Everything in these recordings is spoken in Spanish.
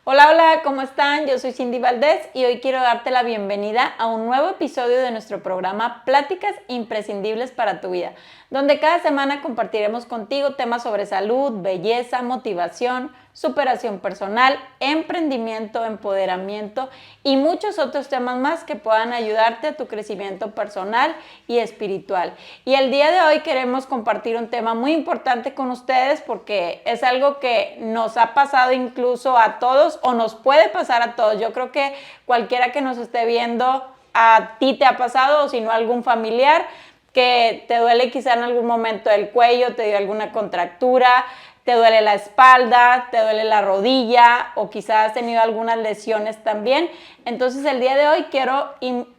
Hola, hola, ¿cómo están? Yo soy Cindy Valdés y hoy quiero darte la bienvenida a un nuevo episodio de nuestro programa Pláticas Imprescindibles para tu Vida, donde cada semana compartiremos contigo temas sobre salud, belleza, motivación, superación personal, emprendimiento, empoderamiento y muchos otros temas más que puedan ayudarte a tu crecimiento personal y espiritual. Y el día de hoy queremos compartir un tema muy importante con ustedes porque es algo que nos ha pasado incluso a todos o nos puede pasar a todos. Yo creo que cualquiera que nos esté viendo, a ti te ha pasado o si no a algún familiar que te duele quizá en algún momento el cuello, te dio alguna contractura, te duele la espalda, te duele la rodilla o quizás has tenido algunas lesiones también. Entonces el día de hoy quiero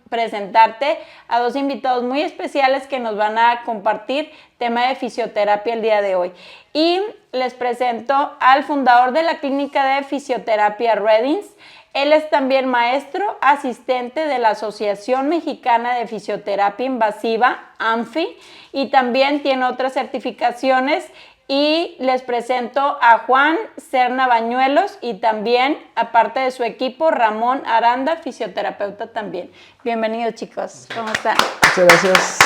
presentarte a dos invitados muy especiales que nos van a compartir tema de fisioterapia el día de hoy. Y les presento al fundador de la clínica de fisioterapia Reddings. Él es también maestro asistente de la Asociación Mexicana de Fisioterapia Invasiva, AMFI, y también tiene otras certificaciones. Y les presento a Juan Serna Bañuelos y también, aparte de su equipo, Ramón Aranda, fisioterapeuta también. Bienvenidos, chicos. ¿Cómo están? Muchas gracias.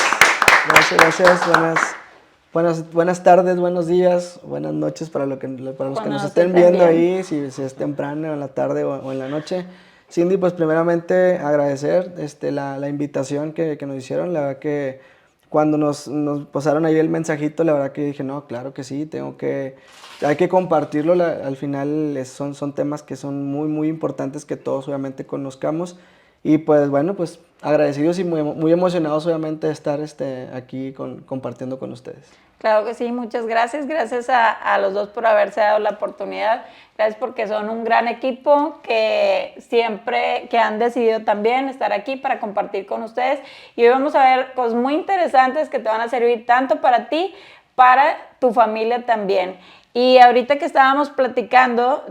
Buenas tardes, buenos días, buenas noches para los que nos estén viendo ahí, si es temprano, en la tarde o en la noche. Cindy, pues primeramente agradecer la invitación que nos hicieron. La verdad que cuando nos pasaron ahí el mensajito, la verdad que dije, no, claro que sí, hay que compartirlo. Al final son temas que son muy, muy importantes que todos obviamente conozcamos. Y pues bueno, pues agradecidos y muy, muy emocionados obviamente de estar aquí compartiendo con ustedes. Claro que sí, muchas gracias. Gracias a los dos por haberse dado la oportunidad. Gracias porque son un gran equipo que han decidido también estar aquí para compartir con ustedes. Y hoy vamos a ver cosas muy interesantes que te van a servir tanto para ti, para tu familia también. Y ahorita que estábamos platicando,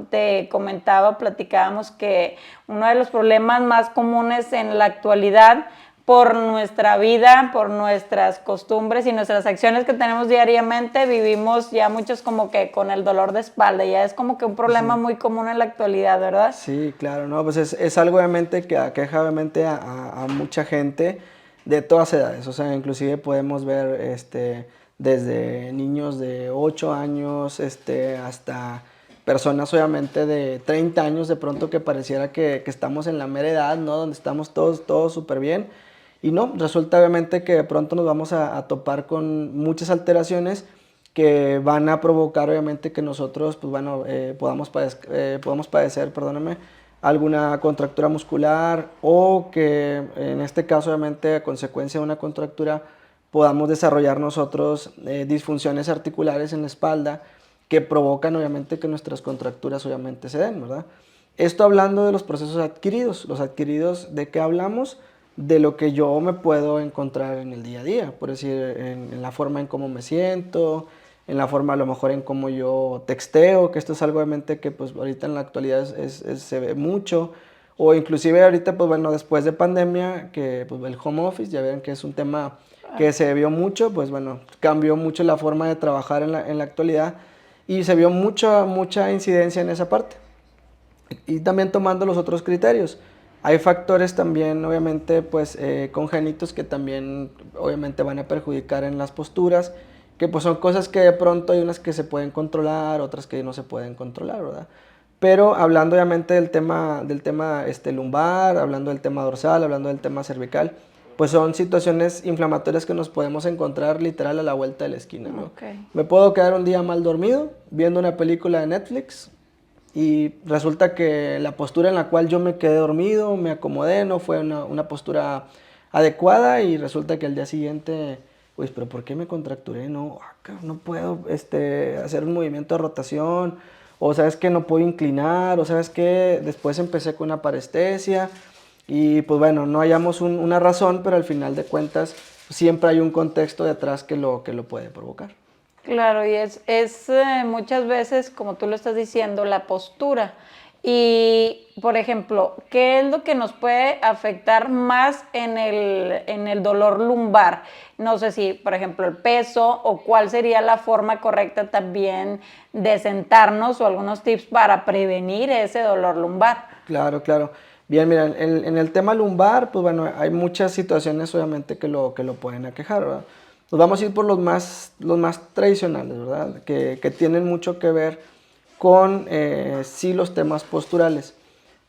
platicábamos que uno de los problemas más comunes en la actualidad por nuestra vida, por nuestras costumbres y nuestras acciones que tenemos diariamente, vivimos ya muchos como que con el dolor de espalda, ya es como que un problema muy común en la actualidad, ¿verdad? Sí, claro, no, pues es algo obviamente que aqueja obviamente a mucha gente de todas edades, o sea, inclusive podemos ver desde niños de 8 años hasta personas obviamente de 30 años de pronto que pareciera que estamos en la mera edad, ¿no? Donde estamos todos súper bien. Y no, resulta obviamente que de pronto nos vamos a topar con muchas alteraciones que van a provocar obviamente que nosotros pues bueno, podamos padecer, perdóname, alguna contractura muscular o que en este caso obviamente a consecuencia de una contractura podamos desarrollar nosotros disfunciones articulares en la espalda que provocan obviamente que nuestras contracturas obviamente se den, ¿verdad? Esto hablando de los procesos adquiridos. Los adquiridos, ¿de qué hablamos? De lo que yo me puedo encontrar en el día a día, por decir, en la forma en cómo me siento, en la forma a lo mejor en cómo yo texteo, que esto es algo obviamente que pues ahorita en la actualidad se ve mucho, o inclusive ahorita pues bueno, después de pandemia, que pues el home office, ya ven que es un tema que se vio mucho, pues bueno, cambió mucho la forma de trabajar en la actualidad y se vio mucha incidencia en esa parte. Y también tomando los otros criterios. Hay factores también, obviamente, pues congénitos que también, obviamente, van a perjudicar en las posturas, que pues son cosas que de pronto hay unas que se pueden controlar, otras que no se pueden controlar, ¿verdad? Pero hablando obviamente del tema lumbar, hablando del tema dorsal, hablando del tema cervical, pues son situaciones inflamatorias que nos podemos encontrar literal a la vuelta de la esquina, ¿no? Okay. Me puedo quedar un día mal dormido viendo una película de Netflix, y resulta que la postura en la cual yo me quedé dormido, me acomodé, no fue una postura adecuada y resulta que al día siguiente, pues, pero ¿por qué me contracturé? No, no puedo hacer un movimiento de rotación, o sabes que no puedo inclinar, o sabes que después empecé con una parestesia y pues bueno, no hallamos una razón, pero al final de cuentas siempre hay un contexto detrás que lo puede provocar. Claro, y es muchas veces, como tú lo estás diciendo, la postura. Y, por ejemplo, ¿qué es lo que nos puede afectar más en el dolor lumbar? No sé si, por ejemplo, el peso o cuál sería la forma correcta también de sentarnos o algunos tips para prevenir ese dolor lumbar. Claro, claro. Bien, mira, en el tema lumbar, pues bueno, hay muchas situaciones obviamente que lo pueden aquejar, ¿verdad? Nos vamos a ir por los más tradicionales, ¿verdad? Que tienen mucho que ver con, sí, los temas posturales,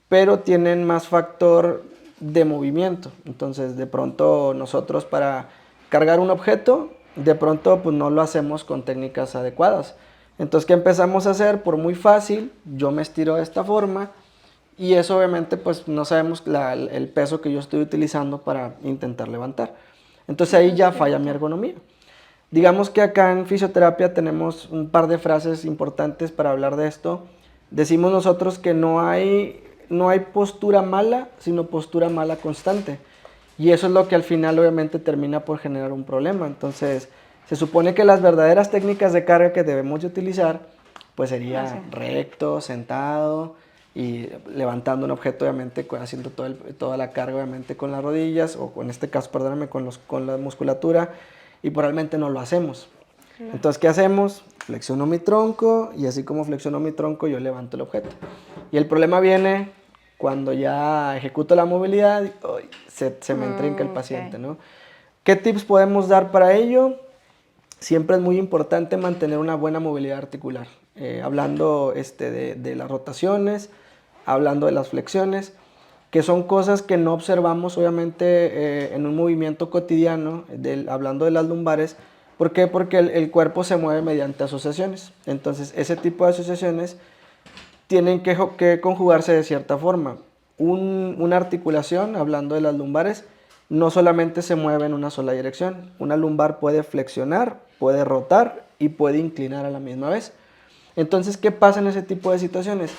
pero tienen más factor de movimiento. Entonces, de pronto nosotros para cargar un objeto, de pronto pues no lo hacemos con técnicas adecuadas. Entonces, ¿qué empezamos a hacer? Por muy fácil, yo me estiro de esta forma y eso obviamente pues no sabemos el peso que yo estoy utilizando para intentar levantar. Entonces ahí ya falla mi ergonomía. Digamos que acá en fisioterapia tenemos un par de frases importantes para hablar de esto. Decimos nosotros que no hay postura mala, sino postura mala constante. Y eso es lo que al final obviamente termina por generar un problema. Entonces, se supone que las verdaderas técnicas de carga que debemos de utilizar, pues sería recto, sentado y levantando un objeto, obviamente, haciendo toda la carga, obviamente, con las rodillas, o en este caso, perdóname, con la musculatura, y probablemente no lo hacemos. Entonces, ¿qué hacemos? Flexiono mi tronco, y así como flexiono mi tronco, yo levanto el objeto. Y el problema viene cuando ya ejecuto la movilidad, se me entrinca el paciente, ¿no? ¿Qué tips podemos dar para ello? Siempre es muy importante mantener una buena movilidad articular. Hablando de las rotaciones, hablando de las flexiones, que son cosas que no observamos obviamente en un movimiento cotidiano, hablando de las lumbares. ¿Por qué? Porque el cuerpo se mueve mediante asociaciones. Entonces, ese tipo de asociaciones tienen que conjugarse de cierta forma. Una articulación, hablando de las lumbares, no solamente se mueve en una sola dirección. Una lumbar puede flexionar, puede rotar y puede inclinar a la misma vez. Entonces, ¿qué pasa en ese tipo de situaciones?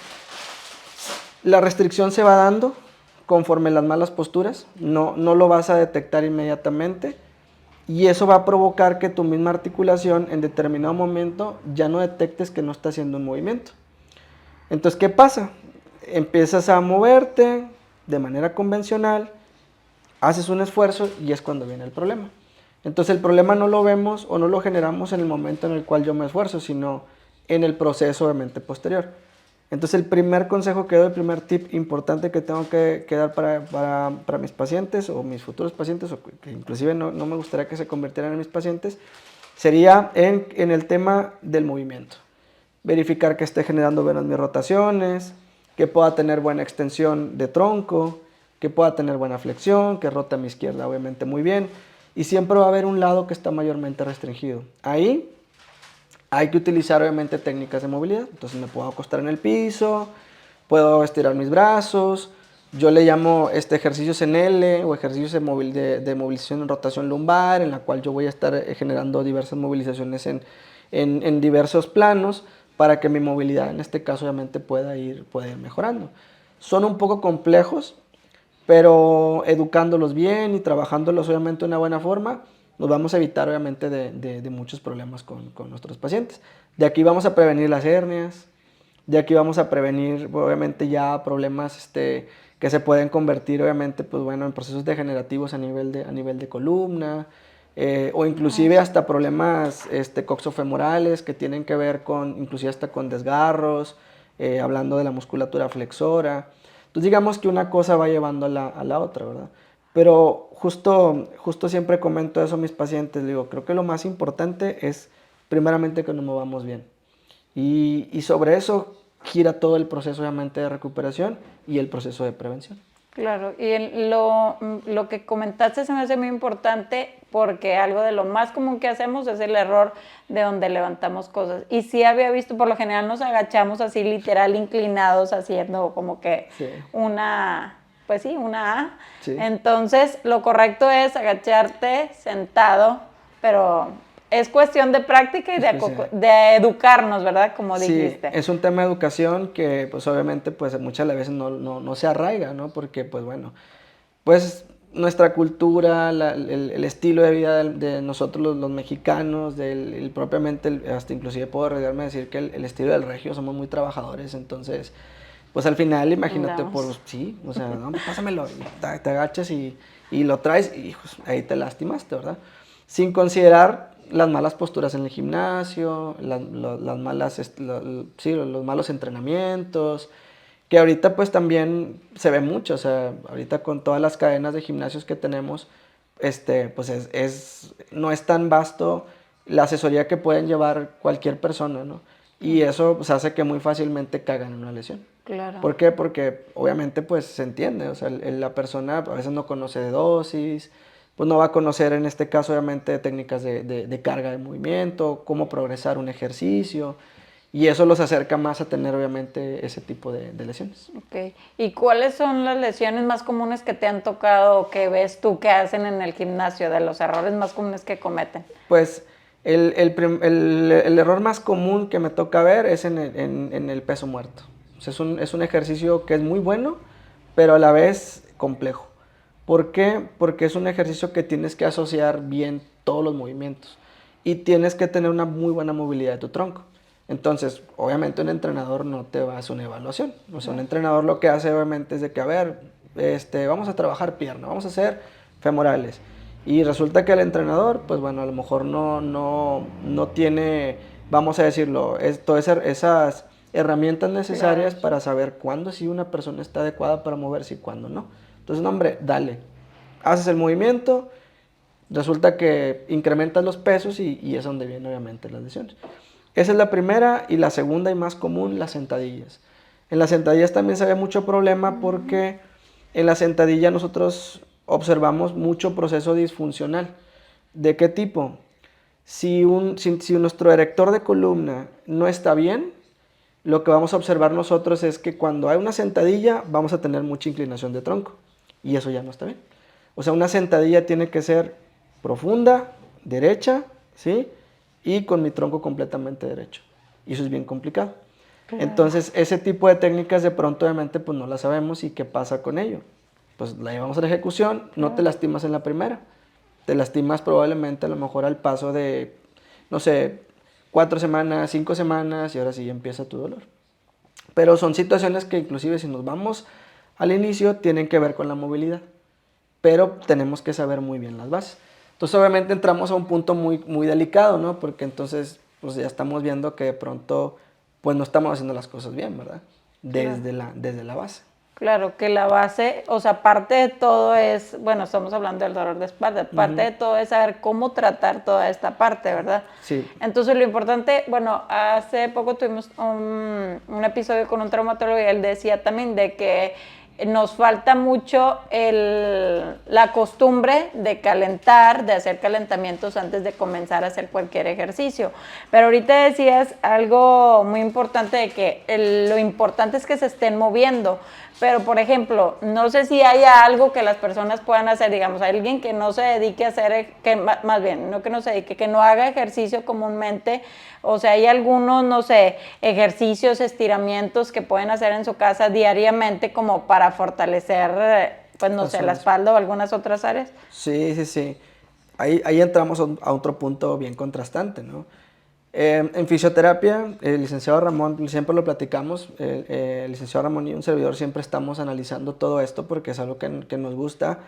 La restricción se va dando conforme las malas posturas, no lo vas a detectar inmediatamente y eso va a provocar que tu misma articulación en determinado momento ya no detectes que no está haciendo un movimiento. Entonces, ¿qué pasa? Empiezas a moverte de manera convencional, haces un esfuerzo y es cuando viene el problema. Entonces, el problema no lo vemos o no lo generamos en el momento en el cual yo me esfuerzo, sino en el proceso obviamente posterior. Entonces, el primer consejo que doy, el primer tip importante que tengo que dar para mis pacientes o mis futuros pacientes, o que inclusive no me gustaría que se convirtieran en mis pacientes, sería en el tema del movimiento. Verificar que esté generando buenas mis rotaciones, que pueda tener buena extensión de tronco, que pueda tener buena flexión, que rote a mi izquierda obviamente muy bien. Y siempre va a haber un lado que está mayormente restringido. Ahí hay que utilizar obviamente técnicas de movilidad. Entonces me puedo acostar en el piso, puedo estirar mis brazos. Yo le llamo ejercicios en L o ejercicios de movilización en rotación lumbar, en la cual yo voy a estar generando diversas movilizaciones en diversos planos para que mi movilidad en este caso obviamente pueda ir mejorando. Son un poco complejos, pero educándolos bien y trabajándolos obviamente de una buena forma, nos vamos a evitar obviamente de muchos problemas con nuestros pacientes. De aquí vamos a prevenir las hernias, de aquí vamos a prevenir obviamente ya problemas que se pueden convertir obviamente pues bueno, en procesos degenerativos a nivel de columna, o inclusive hasta problemas coxofemorales que tienen que ver inclusive hasta con desgarros, hablando de la musculatura flexora. Entonces digamos que una cosa va llevando a la otra, ¿verdad? Pero justo siempre comento eso a mis pacientes, digo, creo que lo más importante es primeramente que nos movamos bien. Y sobre eso gira todo el proceso obviamente de recuperación y el proceso de prevención. Claro, y lo que comentaste se me hace muy importante porque algo de lo más común que hacemos es el error de donde levantamos cosas. Y sí había visto, por lo general nos agachamos así literal inclinados haciendo como que una A. Sí. Entonces lo correcto es agacharte sentado, pero es cuestión de práctica y de educarnos, ¿verdad? Como dijiste. Sí, es un tema de educación que pues obviamente pues muchas veces no se arraiga, ¿no? Porque pues bueno, pues nuestra cultura, el estilo de vida de nosotros los mexicanos, propiamente, hasta inclusive puedo arriesgarme a decir que el estilo del regio, somos muy trabajadores, entonces pues al final imagínate Vamos. sí, o sea, no, pásamelo, y te agachas y lo traes y pues, ahí te lastimaste, ¿verdad? Sin considerar las malas posturas en el gimnasio, las malas, sí, los malos entrenamientos, que ahorita pues también se ve mucho, o sea, ahorita con todas las cadenas de gimnasios que tenemos, pues no es tan vasto la asesoría que pueden llevar cualquier persona, ¿no? Y eso pues, hace que muy fácilmente caigan en una lesión. Claro. ¿Por qué? Porque obviamente pues se entiende, o sea, la persona a veces no conoce de dosis, pues no va a conocer en este caso obviamente técnicas de carga de movimiento, cómo progresar un ejercicio, y eso los acerca más a tener obviamente ese tipo de lesiones. Ok. ¿Y cuáles son las lesiones más comunes que te han tocado o que ves tú que hacen en el gimnasio, de los errores más comunes que cometen? Pues el error más común que me toca ver es en el peso muerto. O sea, es un ejercicio que es muy bueno, pero a la vez complejo. ¿Por qué? Porque es un ejercicio que tienes que asociar bien todos los movimientos y tienes que tener una muy buena movilidad de tu tronco. Entonces, obviamente un entrenador no te va a hacer una evaluación. O sea, un entrenador lo que hace obviamente es de que, a ver, vamos a trabajar pierna, vamos a hacer femorales. Y resulta que el entrenador, pues bueno, a lo mejor no tiene, vamos a decirlo, todas esas herramientas necesarias para saber cuándo sí una persona está adecuada para moverse y cuándo no. Entonces, no, hombre, dale. Haces el movimiento, resulta que incrementas los pesos y es donde vienen obviamente las lesiones. Esa es la primera, y la segunda y más común, las sentadillas. En las sentadillas también se ve mucho problema porque en la sentadilla nosotros observamos mucho proceso disfuncional. ¿De qué tipo? Si nuestro erector de columna no está bien, lo que vamos a observar nosotros es que cuando hay una sentadilla vamos a tener mucha inclinación de tronco, y eso ya no está bien. O sea, una sentadilla tiene que ser profunda, derecha, ¿sí? Y con mi tronco completamente derecho. Y eso es bien complicado. Claro. Entonces, ese tipo de técnicas de pronto obviamente pues no las sabemos, y ¿qué pasa con ello? Pues la llevamos a la ejecución, claro. No te lastimas en la primera, te lastimas probablemente a lo mejor al paso de, no sé, 4 semanas, 5 semanas, y ahora sí empieza tu dolor. Pero son situaciones que inclusive si nos vamos al inicio tienen que ver con la movilidad, pero tenemos que saber muy bien las bases. Entonces obviamente entramos a un punto muy, muy delicado, ¿no? Porque entonces pues ya estamos viendo que de pronto pues no estamos haciendo las cosas bien, ¿verdad? Desde la base. Claro, que la base, o sea, parte de todo es, bueno, estamos hablando del dolor de espalda, parte de todo es saber cómo tratar toda esta parte, ¿verdad? Sí. Entonces lo importante, bueno, hace poco tuvimos un episodio con un traumatólogo y él decía también de que nos falta mucho la costumbre de calentar, de hacer calentamientos antes de comenzar a hacer cualquier ejercicio. Pero ahorita decías algo muy importante de que lo importante es que se estén moviendo. Pero, por ejemplo, no sé si haya algo que las personas puedan hacer, digamos, alguien que no se dedique a hacer, más bien, no que no se dedique, que no haga ejercicio comúnmente, o sea, hay algunos, no sé, ejercicios, estiramientos que pueden hacer en su casa diariamente como para fortalecer, pues no sé, la espalda o algunas otras áreas. Sí, sí, sí. Ahí entramos a otro punto bien contrastante, ¿no? En fisioterapia, el licenciado Ramón, siempre lo platicamos, el licenciado Ramón y un servidor siempre estamos analizando todo esto porque es algo que nos gusta.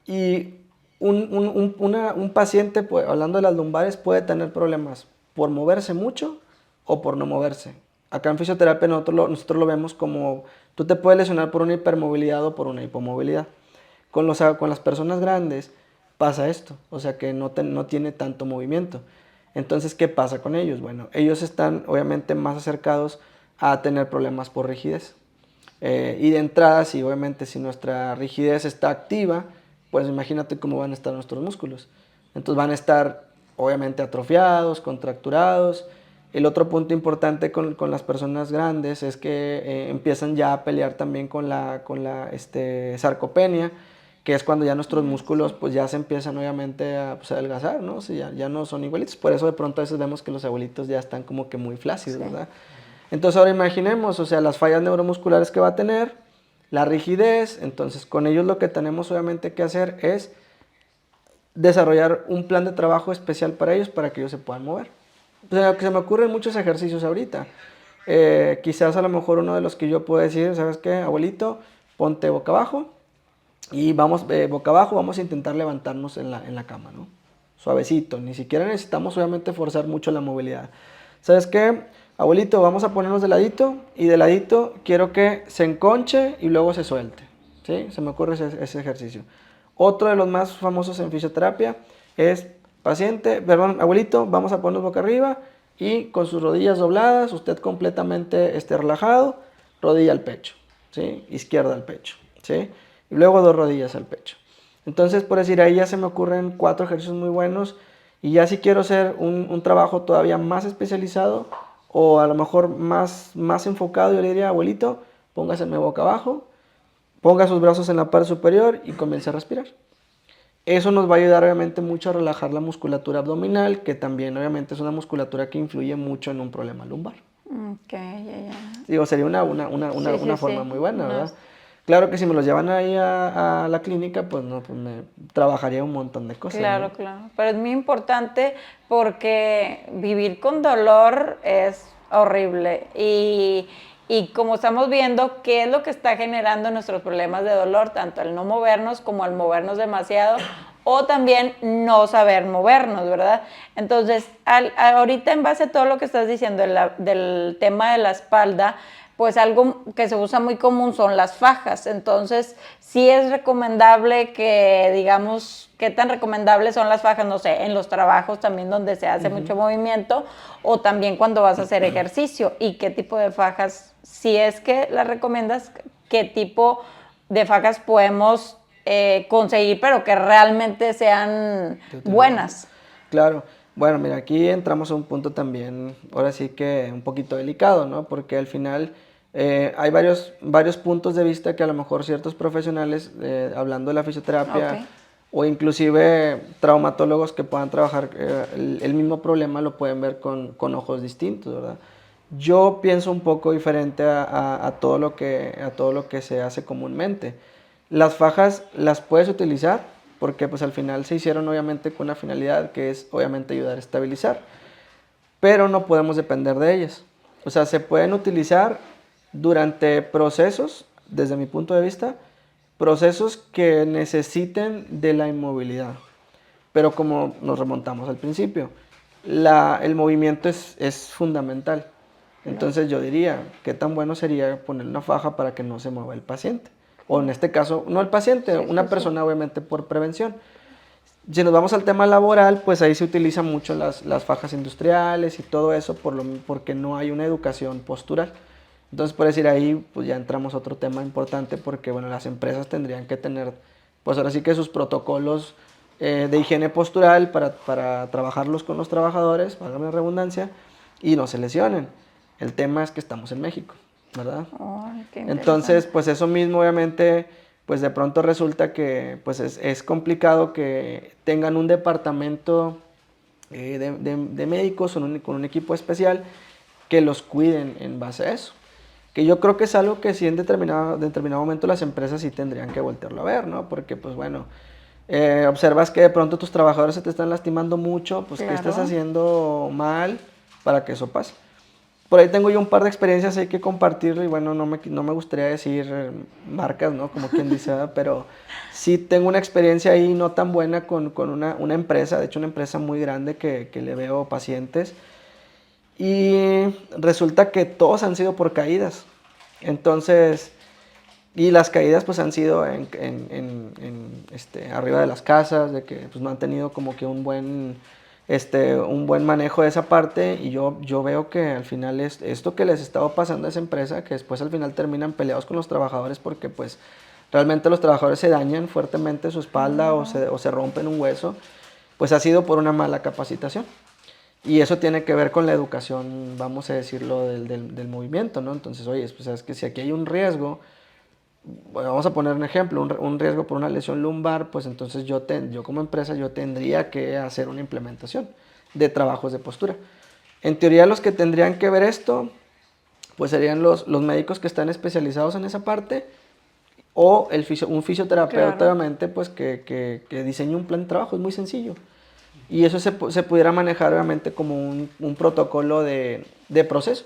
Y un paciente, pues, hablando de las lumbares, puede tener problemas por moverse mucho o por no moverse. Acá en fisioterapia nosotros lo vemos como tú te puedes lesionar por una hipermovilidad o por una hipomovilidad. Con las personas grandes pasa esto, o sea que no tiene tanto movimiento. Entonces, ¿qué pasa con ellos? Bueno, ellos están obviamente más acercados a tener problemas por rigidez. Y de entrada, obviamente si nuestra rigidez está activa, pues imagínate cómo van a estar nuestros músculos. Entonces van a estar obviamente atrofiados, contracturados. El otro punto importante con las personas grandes es que empiezan ya a pelear también con la sarcopenia, que es cuando ya nuestros músculos pues ya se empiezan obviamente a adelgazar, ¿no? O sea, ya no son igualitos. Por eso de pronto a veces vemos que los abuelitos ya están como que muy flácidos, ¿verdad? Entonces ahora imaginemos, o sea, las fallas neuromusculares que va a tener, la rigidez. Entonces con ellos lo que tenemos obviamente que hacer es desarrollar un plan de trabajo especial para ellos, para que ellos se puedan mover. O sea, que se me ocurren muchos ejercicios ahorita. Quizás a lo mejor uno de los que yo puedo decir, ¿sabes qué, abuelito? Ponte boca abajo y vamos, boca abajo, vamos a intentar levantarnos en la cama, ¿no? Suavecito, ni siquiera necesitamos obviamente forzar mucho la movilidad. ¿Sabes qué? Abuelito, vamos a ponernos de ladito y de ladito quiero que se enconche y luego se suelte, ¿sí? Se me ocurre ese ejercicio. Otro de los más famosos en fisioterapia es abuelito, vamos a ponernos boca arriba y con sus rodillas dobladas, usted completamente relajado, rodilla al pecho, ¿sí? Izquierda al pecho, ¿sí? Y luego 2 rodillas al pecho. Entonces, por decir, ahí ya se me ocurren 4 ejercicios muy buenos. Y ya si quiero hacer un trabajo todavía más especializado o a lo mejor más enfocado, yo le diría, abuelito, póngaseme boca abajo, ponga sus brazos en la parte superior y comience a respirar. Eso nos va a ayudar obviamente mucho a relajar la musculatura abdominal, que también obviamente es una musculatura que influye mucho en un problema lumbar. Ok, ya. Digo, sería una forma muy buena, ¿verdad? Claro que si me los llevan ahí a la clínica, pues no, pues me trabajaría un montón de cosas. Claro, ¿no? claro. Pero es muy importante porque vivir con dolor es horrible. Y como estamos viendo, ¿qué es lo que está generando nuestros problemas de dolor? Tanto el no movernos como el movernos demasiado o también no saber movernos, ¿verdad? Entonces, ahorita en base a todo lo que estás diciendo del tema de la espalda, pues algo que se usa muy común son las fajas. Entonces, sí es recomendable que, digamos, ¿qué tan recomendables son las fajas? No sé, en los trabajos también donde se hace mucho movimiento o también cuando vas a hacer ejercicio. ¿Y qué tipo de fajas, si es que las recomiendas, qué tipo de fajas podemos conseguir, pero que realmente sean buenas? Claro. Bueno, mira, aquí entramos a un punto también, ahora sí que un poquito delicado, ¿no? Porque al final hay varios puntos de vista que a lo mejor ciertos profesionales, hablando de la fisioterapia, o inclusive traumatólogos que puedan trabajar el mismo problema, lo pueden ver con ojos distintos, ¿verdad? Yo pienso un poco diferente a todo lo que se hace comúnmente. Las fajas las puedes utilizar porque pues al final se hicieron obviamente con una finalidad que es obviamente ayudar a estabilizar, pero no podemos depender de ellas. O sea, se pueden utilizar durante procesos, desde mi punto de vista, procesos que necesiten de la inmovilidad. Pero como nos remontamos al principio, el movimiento es fundamental. Entonces yo diría, ¿qué tan bueno sería poner una faja para que no se mueva el paciente? O en este caso, no el paciente, una persona obviamente por prevención. Si nos vamos al tema laboral, pues ahí se utilizan mucho las fajas industriales y todo eso porque no hay una educación postural. Entonces, por decir ahí, pues ya entramos a otro tema importante porque, bueno, las empresas tendrían que tener, pues ahora sí que sus protocolos de higiene postural para trabajarlos con los trabajadores, válgame la redundancia, y no se lesionen. El tema es que estamos en México, ¿verdad? Entonces, pues eso mismo obviamente, pues de pronto resulta que pues es complicado que tengan un departamento de médicos con un equipo especial que los cuiden en base a eso. Que yo creo que es algo que sí en determinado momento las empresas sí tendrían que voltearlo a ver, ¿no? Porque pues bueno, observas que de pronto tus trabajadores se te están lastimando mucho, pues ¿qué estás haciendo mal para que eso pase? Por ahí tengo yo un par de experiencias hay que compartir y bueno, no me gustaría decir marcas, ¿no? Como quien dice, pero sí tengo una experiencia ahí no tan buena con una empresa, de hecho una empresa muy grande que le veo pacientes y resulta que todos han sido por caídas. Entonces, y las caídas pues han sido arriba de las casas, de que pues no han tenido como que un buen manejo de esa parte y yo veo que al final esto que les estaba pasando a esa empresa, que después al final terminan peleados con los trabajadores porque pues realmente los trabajadores se dañan fuertemente su espalda o se rompen un hueso, pues ha sido por una mala capacitación. Y eso tiene que ver con la educación, vamos a decirlo, del movimiento, ¿no? Entonces, oye, pues sabes que si aquí hay un riesgo, bueno, vamos a poner un ejemplo, un riesgo por una lesión lumbar, pues entonces yo como empresa yo tendría que hacer una implementación de trabajos de postura. En teoría los que tendrían que ver esto, pues serían los médicos que están especializados en esa parte o un fisioterapeuta, obviamente, pues que diseñe un plan de trabajo, es muy sencillo. Y eso se pudiera manejar obviamente como un protocolo de proceso.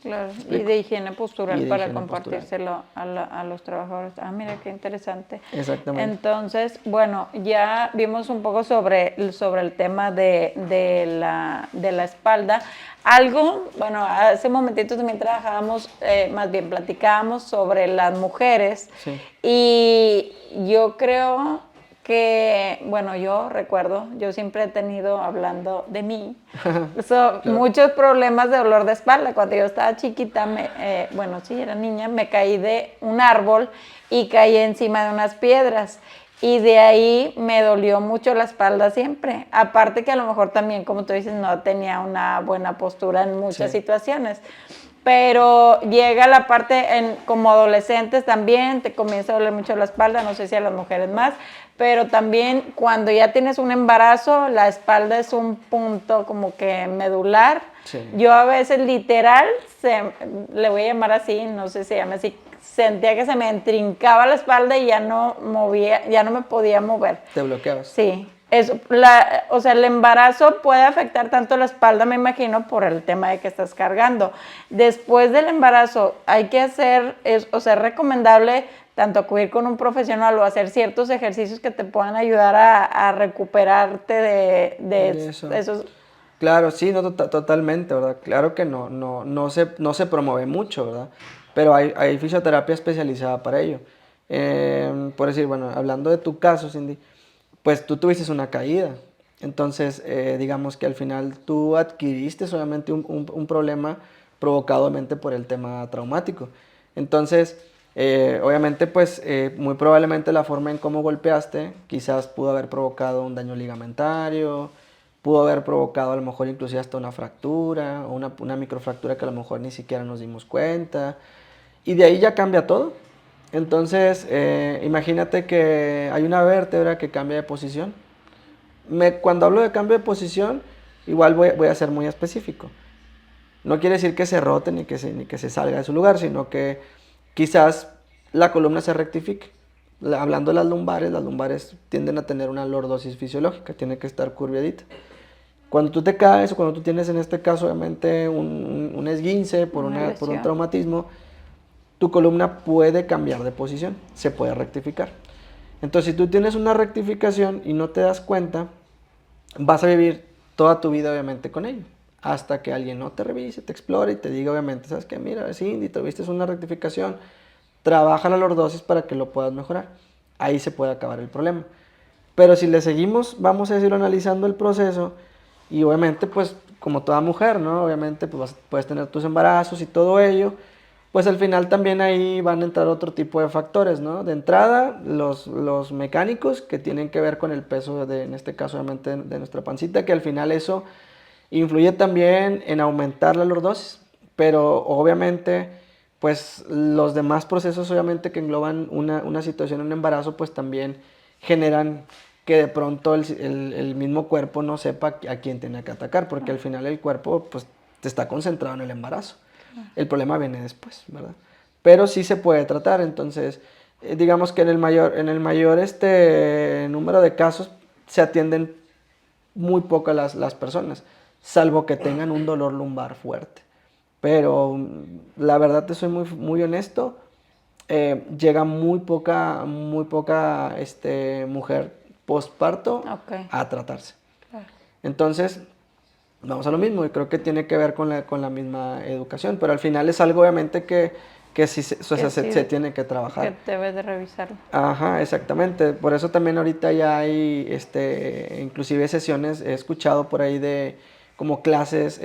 Claro, y de higiene postural Y de para higiene compartírselo a los trabajadores. Ah, mira qué interesante. Exactamente. Entonces, bueno, ya vimos un poco sobre el tema de la espalda. Algo, bueno, hace un momentito también trabajábamos, más bien platicábamos sobre las mujeres. Sí. Y yo creo que, bueno, yo recuerdo, yo siempre he tenido, hablando de mí, Claro. muchos problemas de dolor de espalda. Cuando yo estaba chiquita, bueno, sí, era niña, me caí de un árbol y caí encima de unas piedras. Y de ahí me dolió mucho la espalda siempre. Aparte que a lo mejor también, como tú dices, no tenía una buena postura en muchas situaciones. Pero llega la parte, como adolescentes también, te comienza a doler mucho la espalda, no sé si a las mujeres más, pero también cuando ya tienes un embarazo, la espalda es un punto como que medular. Sí. Yo a veces literal, le voy a llamar así, no sé si se llama así, sentía que se me entrincaba la espalda y ya no me podía mover. ¿Te bloqueabas? Sí. O sea, el embarazo puede afectar tanto la espalda, me imagino, por el tema de que estás cargando. Después del embarazo hay que hacer, o sea, es recomendable tanto acudir con un profesional o hacer ciertos ejercicios que te puedan ayudar a recuperarte de esos. Claro, sí, no, totalmente, ¿verdad? Claro que no se promueve mucho, ¿verdad? Pero hay fisioterapia especializada para ello. Por decir, bueno, hablando de tu caso, Cindy, pues tú tuviste una caída. Entonces, digamos que al final tú adquiriste solamente un problema provocado obviamente por el tema traumático. Entonces, obviamente, pues muy probablemente la forma en cómo golpeaste quizás pudo haber provocado un daño ligamentario, pudo haber provocado a lo mejor inclusive hasta una fractura o una microfractura que a lo mejor ni siquiera nos dimos cuenta. Y de ahí ya cambia todo. Entonces, imagínate que hay una vértebra que cambia de posición. Cuando hablo de cambio de posición, igual voy a ser muy específico. No quiere decir que se rote ni que se salga de su lugar, sino que quizás la columna se rectifique. Hablando de las lumbares tienden a tener una lordosis fisiológica, tiene que estar curviadita. Cuando tú te caes o cuando tú tienes en este caso obviamente un esguince por un traumatismo, tu columna puede cambiar de posición, se puede rectificar. Entonces, si tú tienes una rectificación y no te das cuenta, vas a vivir toda tu vida obviamente con ello. Hasta que alguien no te revise, te explore y te diga obviamente, ¿sabes qué? Mira, Cindy, tuviste una rectificación, trabaja la lordosis para que lo puedas mejorar. Ahí se puede acabar el problema. Pero si le seguimos, vamos a decirlo, analizando el proceso, y obviamente, pues, como toda mujer, ¿no? Obviamente, pues, puedes tener tus embarazos y todo ello, pues al final también ahí van a entrar otro tipo de factores, ¿no? De entrada, los mecánicos que tienen que ver con el peso, en este caso, obviamente, de nuestra pancita, que al final eso influye también en aumentar la lordosis, pero obviamente, pues, los demás procesos, obviamente, que engloban una situación, un embarazo, pues también generan que de pronto el mismo cuerpo no sepa a quién tiene que atacar, porque al final el cuerpo, pues, te está concentrado en el embarazo. El problema viene después, ¿verdad? Pero sí se puede tratar, entonces, digamos que en el mayor número de casos se atienden muy pocas las personas, salvo que tengan un dolor lumbar fuerte. Pero la verdad te soy muy honesto, llega muy poca mujer postparto a tratarse. Claro. Entonces, vamos a lo mismo, y creo que tiene que ver con la misma educación, pero al final es algo obviamente que sí se tiene que trabajar. Que debes de revisarlo. Ajá, exactamente. Por eso también ahorita ya hay, inclusive sesiones, he escuchado por ahí de como clases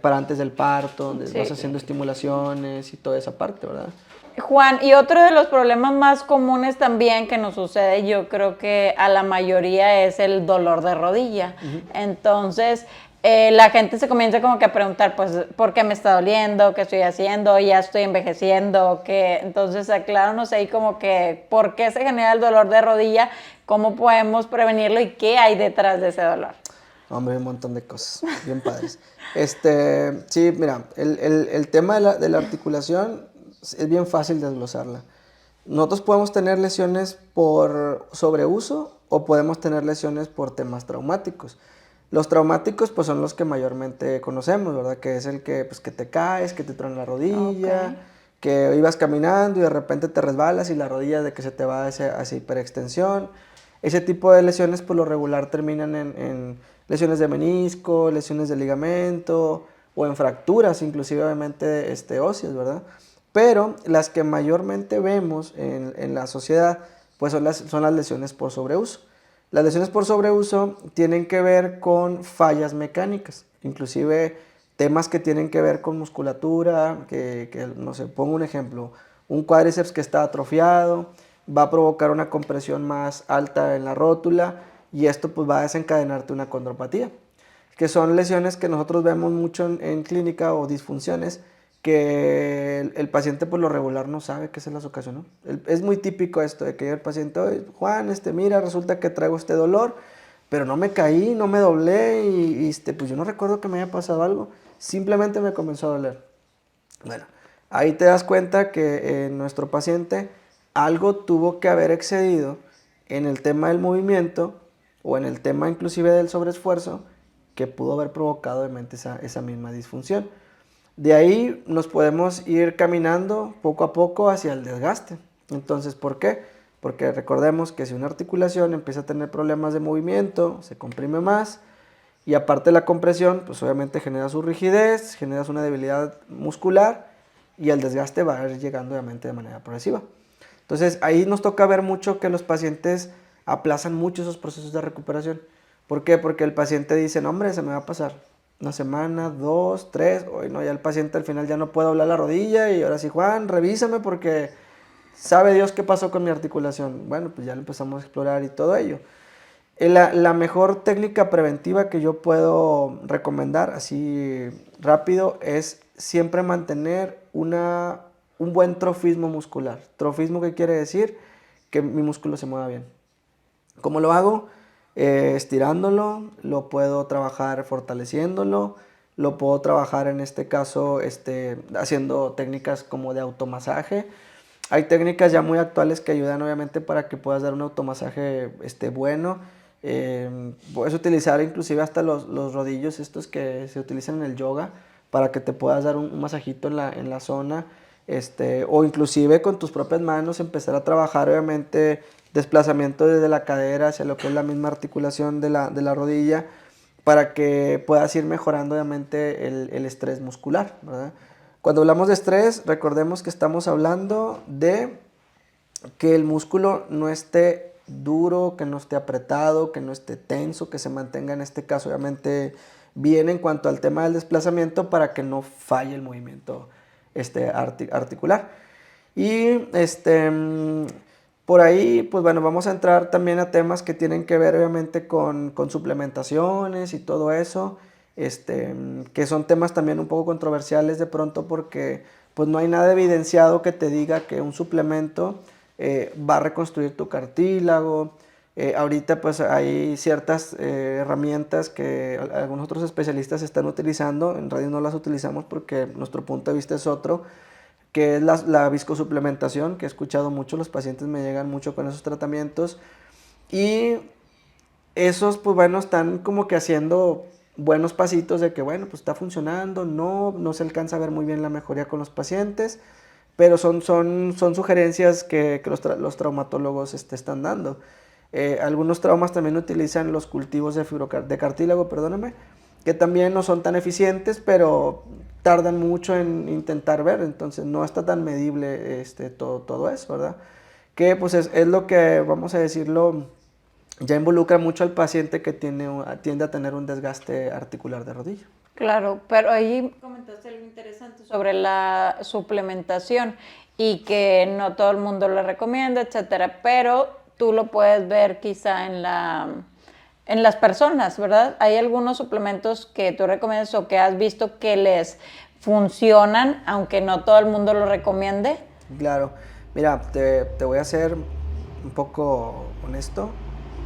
para antes del parto, donde vas haciendo estimulaciones y toda esa parte, ¿verdad? Juan, y otro de los problemas más comunes también que nos sucede, yo creo que a la mayoría, es el dolor de rodilla. Entonces, la gente se comienza como que a preguntar, pues, ¿por qué me está doliendo? ¿Qué estoy haciendo? ¿Ya estoy envejeciendo? ¿Qué? Entonces, acláranos ahí como que, ¿por qué se genera el dolor de rodilla? ¿Cómo podemos prevenirlo? ¿Y qué hay detrás de ese dolor? Hombre, un montón de cosas, bien padres. Sí, mira, el tema de la articulación es bien fácil desglosarla. Nosotros podemos tener lesiones por sobreuso o podemos tener lesiones por temas traumáticos. Los traumáticos pues son los que mayormente conocemos, ¿verdad? Que es el que, pues, que te caes, que te truena la rodilla, que ibas caminando y de repente te resbalas y la rodilla de que se te va hacia hiperextensión. Ese tipo de lesiones por lo regular terminan en lesiones de menisco, lesiones de ligamento o en fracturas inclusive obviamente óseas, ¿verdad? Pero las que mayormente vemos en la sociedad pues son las lesiones por sobreuso. Las lesiones por sobreuso tienen que ver con fallas mecánicas, inclusive temas que tienen que ver con musculatura, no sé, pongo un ejemplo, un cuádriceps que está atrofiado, va a provocar una compresión más alta en la rótula y esto pues va a desencadenarte una condropatía, que son lesiones que nosotros vemos mucho en clínica o disfunciones que el paciente por lo regular no sabe qué se las ocasionó. Es muy típico esto de que llega el paciente, oye, Juan, mira, resulta que traigo este dolor, pero no me caí, no me doblé y pues yo no recuerdo que me haya pasado algo, simplemente me comenzó a doler. Bueno, ahí te das cuenta que nuestro paciente algo tuvo que haber excedido en el tema del movimiento o en el tema inclusive del sobreesfuerzo que pudo haber provocado obviamente esa misma disfunción. De ahí nos podemos ir caminando poco a poco hacia el desgaste. Entonces, ¿por qué? Porque recordemos que si una articulación empieza a tener problemas de movimiento, se comprime más y aparte la compresión, pues obviamente genera su rigidez, generas una debilidad muscular y el desgaste va a ir llegando obviamente de manera progresiva. Entonces, ahí nos toca ver mucho que los pacientes aplazan mucho esos procesos de recuperación. ¿Por qué? Porque el paciente dice, no, hombre, se me va a pasar una semana, 2, 3, hoy no, ya el paciente al final ya no puede doblar la rodilla y ahora sí, Juan, revísame porque sabe Dios qué pasó con mi articulación. Bueno, pues ya lo empezamos a explorar y todo ello. La mejor técnica preventiva que yo puedo recomendar, así rápido, es siempre mantener un buen trofismo muscular. Trofismo, ¿qué quiere decir? Que mi músculo se mueva bien. ¿Cómo lo hago? Estirándolo, lo puedo trabajar fortaleciéndolo, lo puedo trabajar en este caso haciendo técnicas como de automasaje. Hay técnicas ya muy actuales que ayudan obviamente para que puedas dar un automasaje bueno. Puedes utilizar inclusive hasta los rodillos estos que se utilizan en el yoga para que te puedas dar un masajito en la zona. O inclusive con tus propias manos empezar a trabajar obviamente desplazamiento desde la cadera hacia lo que es la misma articulación de la rodilla para que puedas ir mejorando obviamente el estrés muscular, ¿verdad? Cuando hablamos de estrés, recordemos que estamos hablando de que el músculo no esté duro, que no esté apretado, que no esté tenso, que se mantenga en este caso obviamente bien en cuanto al tema del desplazamiento para que no falle el movimiento articular. Y por ahí, pues bueno, vamos a entrar también a temas que tienen que ver obviamente con suplementaciones y todo eso, que son temas también un poco controversiales de pronto porque pues no hay nada evidenciado que te diga que un suplemento va a reconstruir tu cartílago. Ahorita pues hay ciertas herramientas que algunos otros especialistas están utilizando, en realidad no las utilizamos porque nuestro punto de vista es otro, que es la viscosuplementación, que he escuchado mucho, los pacientes me llegan mucho con esos tratamientos y esos pues bueno están como que haciendo buenos pasitos de que bueno pues está funcionando, no se alcanza a ver muy bien la mejoría con los pacientes, pero son sugerencias que los traumatólogos están dando. Algunos traumas también utilizan los cultivos de cartílago, perdóname, que también no son tan eficientes, pero tardan mucho en intentar ver, entonces no está tan medible todo eso, ¿verdad? Que pues es lo que, vamos a decirlo, ya involucra mucho al paciente que tiende a tener un desgaste articular de rodilla. Claro, pero ahí comentaste algo interesante sobre la suplementación y que no todo el mundo lo recomienda, etcétera, pero tú lo puedes ver quizá en las personas, ¿verdad? ¿Hay algunos suplementos que tú recomiendas o que has visto que les funcionan, aunque no todo el mundo lo recomiende? Claro, mira, te voy a ser un poco honesto.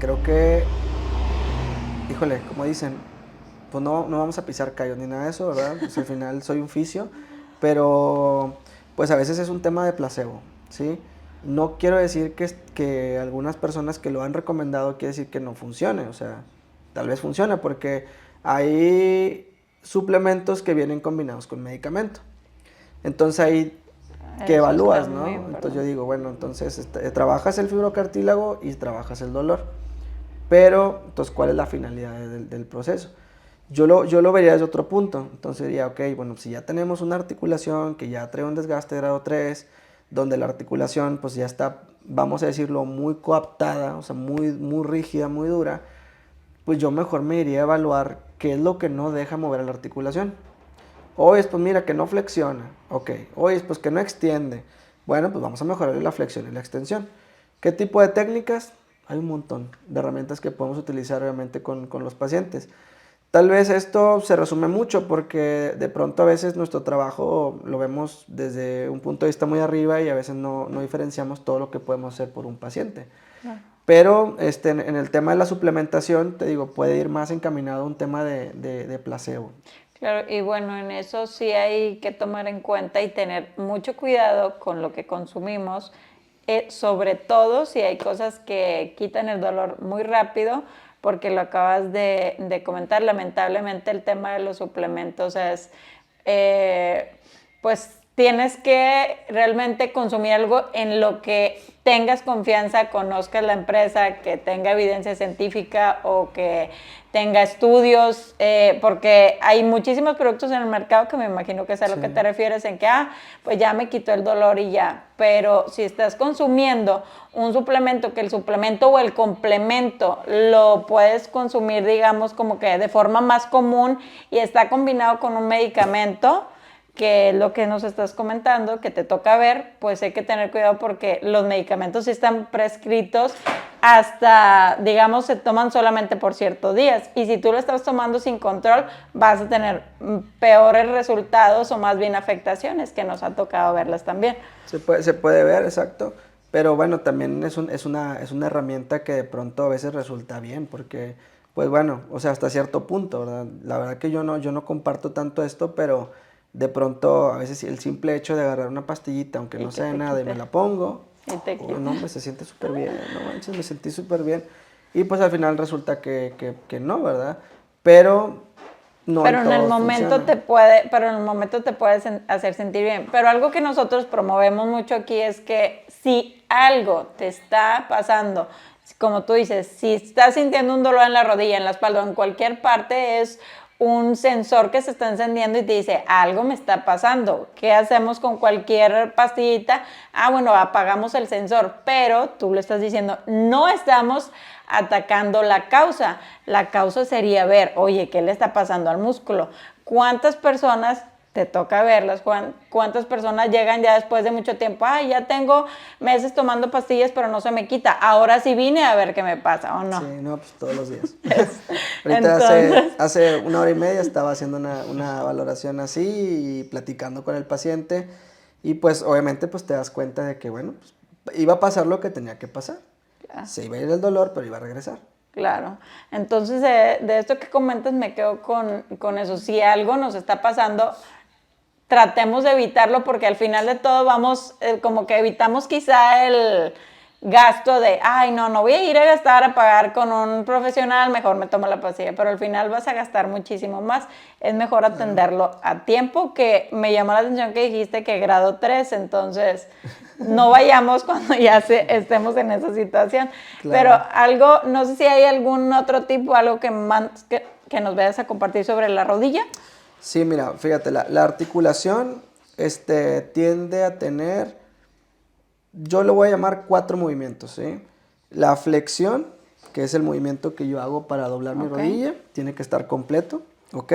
Creo que, híjole, como dicen, pues no vamos a pisar callos ni nada de eso, ¿verdad? Pues al final soy un fisio, pero pues a veces es un tema de placebo, ¿sí? No quiero decir que algunas personas que lo han recomendado quiere decir que no funcione, o sea, tal vez funciona porque hay suplementos que vienen combinados con medicamento. Entonces ahí que Eso evalúas, está ¿no? muy Entonces yo importante. digo, bueno, entonces trabajas el fibrocartílago y trabajas el dolor. Pero, entonces, ¿cuál es la finalidad del proceso? Yo lo vería desde otro punto. Entonces diría, ok, bueno, si ya tenemos una articulación que ya trae un desgaste de grado 3, donde la articulación pues ya está, vamos a decirlo, muy coaptada, o sea, muy rígida, muy dura, pues yo mejor me iría a evaluar qué es lo que no deja mover a la articulación. Hoy es pues mira que no flexiona, ok. Hoy es pues que no extiende. Bueno, pues vamos a mejorarle la flexión y la extensión. ¿Qué tipo de técnicas? Hay un montón de herramientas que podemos utilizar obviamente con los pacientes. Tal vez esto se resume mucho porque de pronto a veces nuestro trabajo lo vemos desde un punto de vista muy arriba y a veces no diferenciamos todo lo que podemos hacer por un paciente. Claro. Pero en el tema de la suplementación, te digo, puede ir más encaminado a un tema de placebo. Claro, y bueno, en eso sí hay que tomar en cuenta y tener mucho cuidado con lo que consumimos, sobre todo si hay cosas que quitan el dolor muy rápido, porque lo acabas de comentar, lamentablemente el tema de los suplementos es, pues tienes que realmente consumir algo en lo que tengas confianza, conozcas la empresa, que tenga evidencia científica o que tenga estudios, porque hay muchísimos productos en el mercado que me imagino que es a lo Sí. que te refieres, en que, pues ya me quitó el dolor y ya. Pero si estás consumiendo un suplemento, que el suplemento o el complemento lo puedes consumir, digamos, como que de forma más común y está combinado con un medicamento, que es lo que nos estás comentando, que te toca ver, pues hay que tener cuidado porque los medicamentos sí están prescritos hasta, digamos, se toman solamente por ciertos días. Y si tú lo estás tomando sin control, vas a tener peores resultados o más bien afectaciones, que nos ha tocado verlas también. Se puede ver, exacto. Pero bueno, también es una herramienta que de pronto a veces resulta bien, porque, pues bueno, o sea, hasta cierto punto, ¿verdad? La verdad que yo no comparto tanto esto, pero de pronto a veces el simple hecho de agarrar una pastillita, aunque Y no que sea de te nada, y me quite. la pongo, Y te oh, quite. no, me se siente súper bien, no manches, me sentí súper bien. Y pues al final resulta que no, ¿verdad? Pero no Pero en en el todos momento funciona. te puedes hacer sentir bien. Pero algo que nosotros promovemos mucho aquí es que si algo te está pasando, como tú dices, si estás sintiendo un dolor en la rodilla, en la espalda o en cualquier parte, es un sensor que se está encendiendo y te dice, algo me está pasando. ¿Qué hacemos con cualquier pastillita? Bueno, apagamos el sensor, pero tú le estás diciendo, no estamos atacando la causa. La causa sería ver, oye, ¿qué le está pasando al músculo? ¿Cuántas personas te toca verlas? ¿Cuántas personas llegan ya después de mucho tiempo? Ya tengo meses tomando pastillas, pero no se me quita. Ahora sí vine a ver qué me pasa, ¿o Sí, no? no, pues todos los días. Ahorita Entonces, hace una hora y media estaba haciendo una valoración así y platicando con el paciente y pues obviamente pues te das cuenta de que bueno, pues, iba a pasar lo que tenía que pasar. Se iba a ir el dolor, pero iba a regresar. claro. Entonces, de esto que comentas, me quedo con eso. Si algo nos está pasando, tratemos de evitarlo porque al final de todo vamos, como que evitamos quizá el gasto de, no voy a ir a gastar a pagar con un profesional, mejor me tomo la pastilla, pero al final vas a gastar muchísimo más. Es mejor atenderlo a tiempo, que me llamó la atención que dijiste que grado 3, entonces no vayamos cuando ya estemos en esa situación. Pero Claro. algo, no sé si hay algún otro tipo, algo que nos vayas a compartir sobre la rodilla. Sí, mira, fíjate, la articulación tiende a tener, yo lo voy a llamar 4 movimientos, ¿sí? La flexión, que es el movimiento que yo hago para doblar mi Ok. rodilla, tiene que estar completo, ¿ok?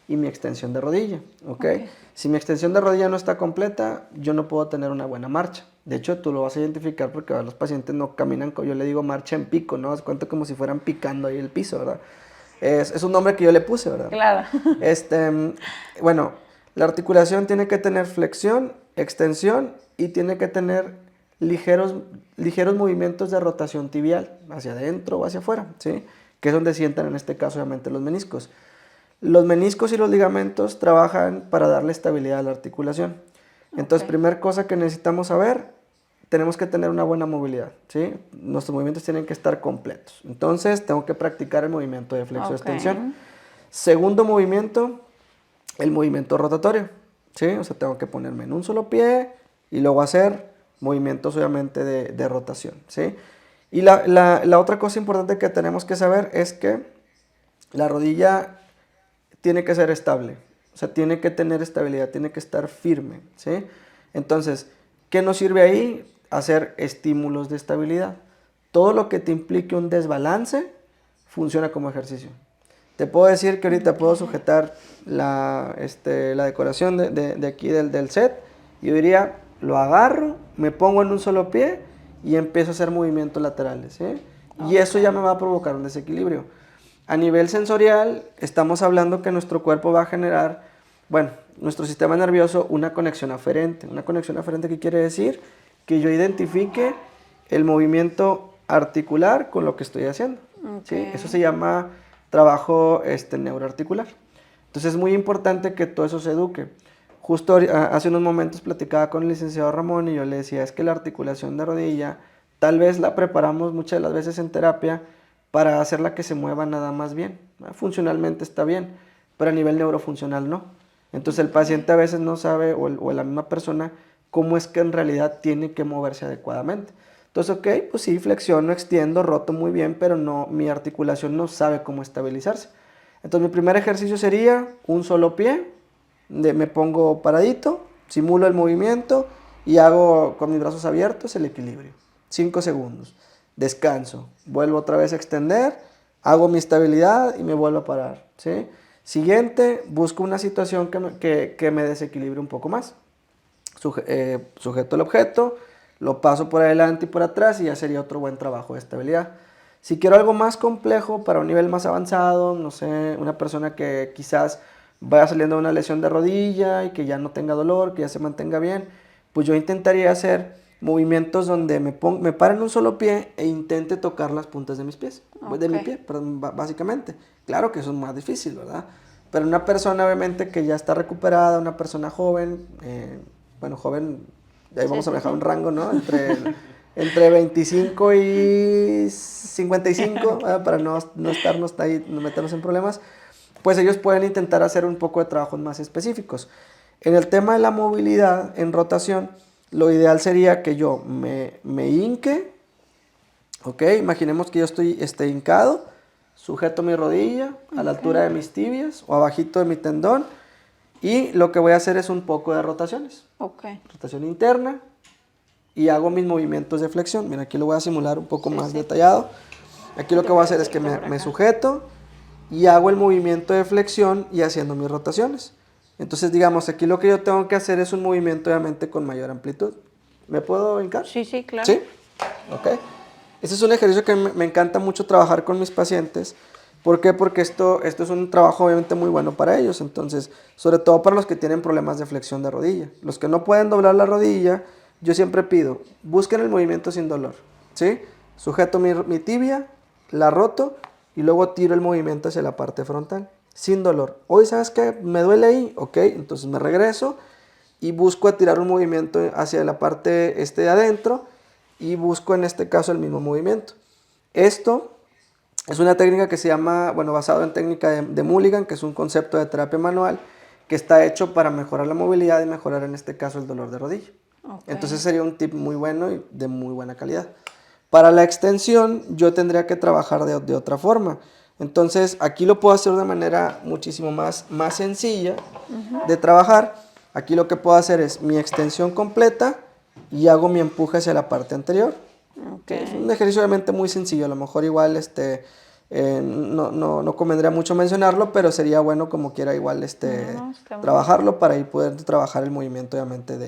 Y mi extensión de rodilla, ¿ok? Ok. Si mi extensión de rodilla no está completa, yo no puedo tener una buena marcha. De hecho, tú lo vas a identificar porque los pacientes no caminan, yo le digo marcha en pico, ¿no? Haz cuenta como si fueran picando ahí el piso, ¿verdad? Es un nombre que yo le puse, ¿verdad? Claro. Bueno, la articulación tiene que tener flexión, extensión y tiene que tener ligeros movimientos de rotación tibial, hacia adentro o hacia afuera, ¿sí? Que es donde sientan en este caso obviamente los meniscos. Los meniscos y los ligamentos trabajan para darle estabilidad a la articulación. Entonces, Ok. primera cosa que necesitamos saber, tenemos que tener una buena movilidad, ¿sí? Nuestros movimientos tienen que estar completos. Entonces, tengo que practicar el movimiento de flexo-extensión. Segundo movimiento, el movimiento rotatorio, ¿sí? O sea, tengo que ponerme en un solo pie y luego hacer movimientos, obviamente, de rotación, ¿sí? Y la otra cosa importante que tenemos que saber es que la rodilla tiene que ser estable. O sea, tiene que tener estabilidad, tiene que estar firme, ¿sí? Entonces, ¿qué nos sirve ahí? Hacer estímulos de estabilidad. Todo lo que te implique un desbalance funciona como ejercicio. Te puedo decir que ahorita puedo sujetar la decoración de aquí del set. Yo diría, lo agarro, me pongo en un solo pie y empiezo a hacer movimientos laterales, ¿sí? Y eso ya me va a provocar un desequilibrio. A nivel sensorial, estamos hablando que nuestro cuerpo va a generar, bueno, nuestro sistema nervioso, una conexión aferente. Una conexión aferente, ¿qué quiere decir? Que yo identifique el movimiento articular con lo que estoy haciendo. ¿Sí? Eso se llama trabajo neuroarticular. Entonces es muy importante que todo eso se eduque. Justo hace unos momentos platicaba con el licenciado Ramón y yo le decía, es que la articulación de rodilla, tal vez la preparamos muchas de las veces en terapia para hacerla que se mueva nada más bien. Funcionalmente está bien, pero a nivel neurofuncional no. Entonces el paciente a veces no sabe, o la misma persona, cómo es que en realidad tiene que moverse adecuadamente. Entonces, ok, pues sí, flexiono, extiendo, roto muy bien, pero no, mi articulación no sabe cómo estabilizarse. Entonces mi primer ejercicio sería un solo pie, me pongo paradito, simulo el movimiento y hago con mis brazos abiertos el equilibrio. 5 segundos. Descanso, vuelvo otra vez a extender, hago mi estabilidad y me vuelvo a parar, ¿sí? Siguiente, busco una situación que me desequilibre un poco más. Sujeto el objeto, lo paso por adelante y por atrás y ya sería otro buen trabajo de estabilidad. Si quiero algo más complejo para un nivel más avanzado, no sé, una persona que quizás vaya saliendo de una lesión de rodilla y que ya no tenga dolor, que ya se mantenga bien, pues yo intentaría hacer movimientos donde me pare en un solo pie e intente tocar las puntas de mis pies, de mi pie, perdón, básicamente. Claro que eso es más difícil, ¿verdad? Pero una persona obviamente que ya está recuperada, una persona joven, bueno, joven, ahí vamos a manejar un rango, ¿no? Entre 25 y 55, para no estarnos ahí, no meternos en problemas, pues ellos pueden intentar hacer un poco de trabajos más específicos. En el tema de la movilidad, en rotación, lo ideal sería que yo me hinque, ¿ok? Imaginemos que yo estoy hincado, sujeto mi rodilla a la altura de mis tibias o abajito de mi tendón y lo que voy a hacer es un poco de rotaciones. Rotación interna y hago mis movimientos de flexión. Mira, aquí lo voy a simular un poco más detallado. Aquí lo que voy a hacer es que me sujeto y hago el movimiento de flexión y haciendo mis rotaciones. Entonces, digamos, aquí lo que yo tengo que hacer es un movimiento obviamente con mayor amplitud. ¿Me puedo hincar? Sí, sí, claro. ¿Sí? Ok. Ese es un ejercicio que me encanta mucho trabajar con mis pacientes. ¿Por qué? Porque esto es un trabajo obviamente muy bueno para ellos. Entonces, sobre todo para los que tienen problemas de flexión de rodilla. Los que no pueden doblar la rodilla, yo siempre pido, busquen el movimiento sin dolor. ¿Sí? Sujeto mi tibia, la roto y luego tiro el movimiento hacia la parte frontal. Sin dolor. Hoy, ¿sabes qué? Me duele ahí. Ok, entonces me regreso y busco a tirar un movimiento hacia la parte de adentro y busco en este caso el mismo movimiento. Esto es una técnica que se llama, bueno, basado en técnica de Mulligan, que es un concepto de terapia manual que está hecho para mejorar la movilidad y mejorar en este caso el dolor de rodilla. Entonces sería un tip muy bueno y de muy buena calidad. Para la extensión yo tendría que trabajar de otra forma. Entonces aquí lo puedo hacer de una manera muchísimo más sencilla de trabajar. Aquí lo que puedo hacer es mi extensión completa y hago mi empuje hacia la parte anterior. Es un ejercicio obviamente muy sencillo, a lo mejor igual no convendría mucho mencionarlo, pero sería bueno como quiera igual trabajarlo para ahí poder trabajar el movimiento obviamente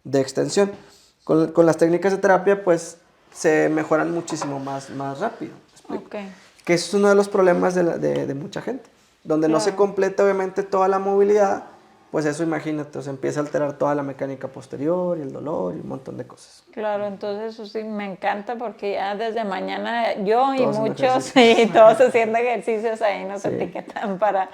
de extensión. Con las técnicas de terapia pues se mejoran muchísimo más rápido. Que eso es uno de los problemas de mucha gente, donde no se completa obviamente toda la movilidad, pues eso imagínate, o sea, empieza a alterar toda la mecánica posterior y el dolor y un montón de cosas. Claro, entonces eso sí me encanta porque ya desde mañana yo y muchos, y todos haciendo ejercicios ahí nos etiquetan para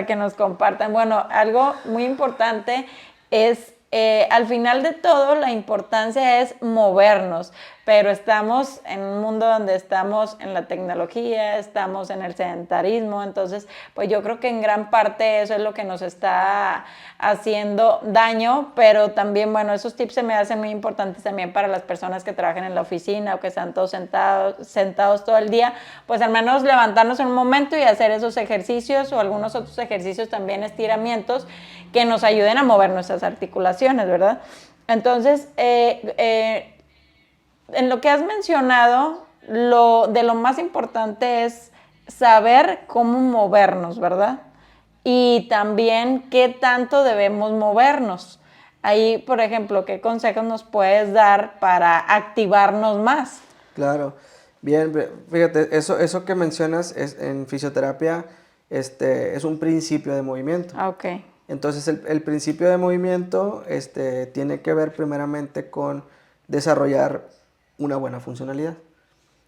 que nos compartan. Bueno, algo muy importante es al final de todo la importancia es movernos, pero estamos en un mundo donde estamos en la tecnología, estamos en el sedentarismo, entonces pues yo creo que en gran parte eso es lo que nos está haciendo daño, pero también, bueno, esos tips se me hacen muy importantes también para las personas que trabajan en la oficina o que están todos sentados todo el día, pues al menos levantarnos en un momento y hacer esos ejercicios o algunos otros ejercicios también, estiramientos, que nos ayuden a mover nuestras articulaciones, ¿verdad? Entonces, en lo que has mencionado, de lo más importante es saber cómo movernos, ¿verdad? Y también qué tanto debemos movernos. Ahí, por ejemplo, ¿qué consejos nos puedes dar para activarnos más? Claro, bien, fíjate, eso que mencionas en fisioterapia es un principio de movimiento. Ok. Entonces el principio de movimiento tiene que ver primeramente con desarrollar una buena funcionalidad.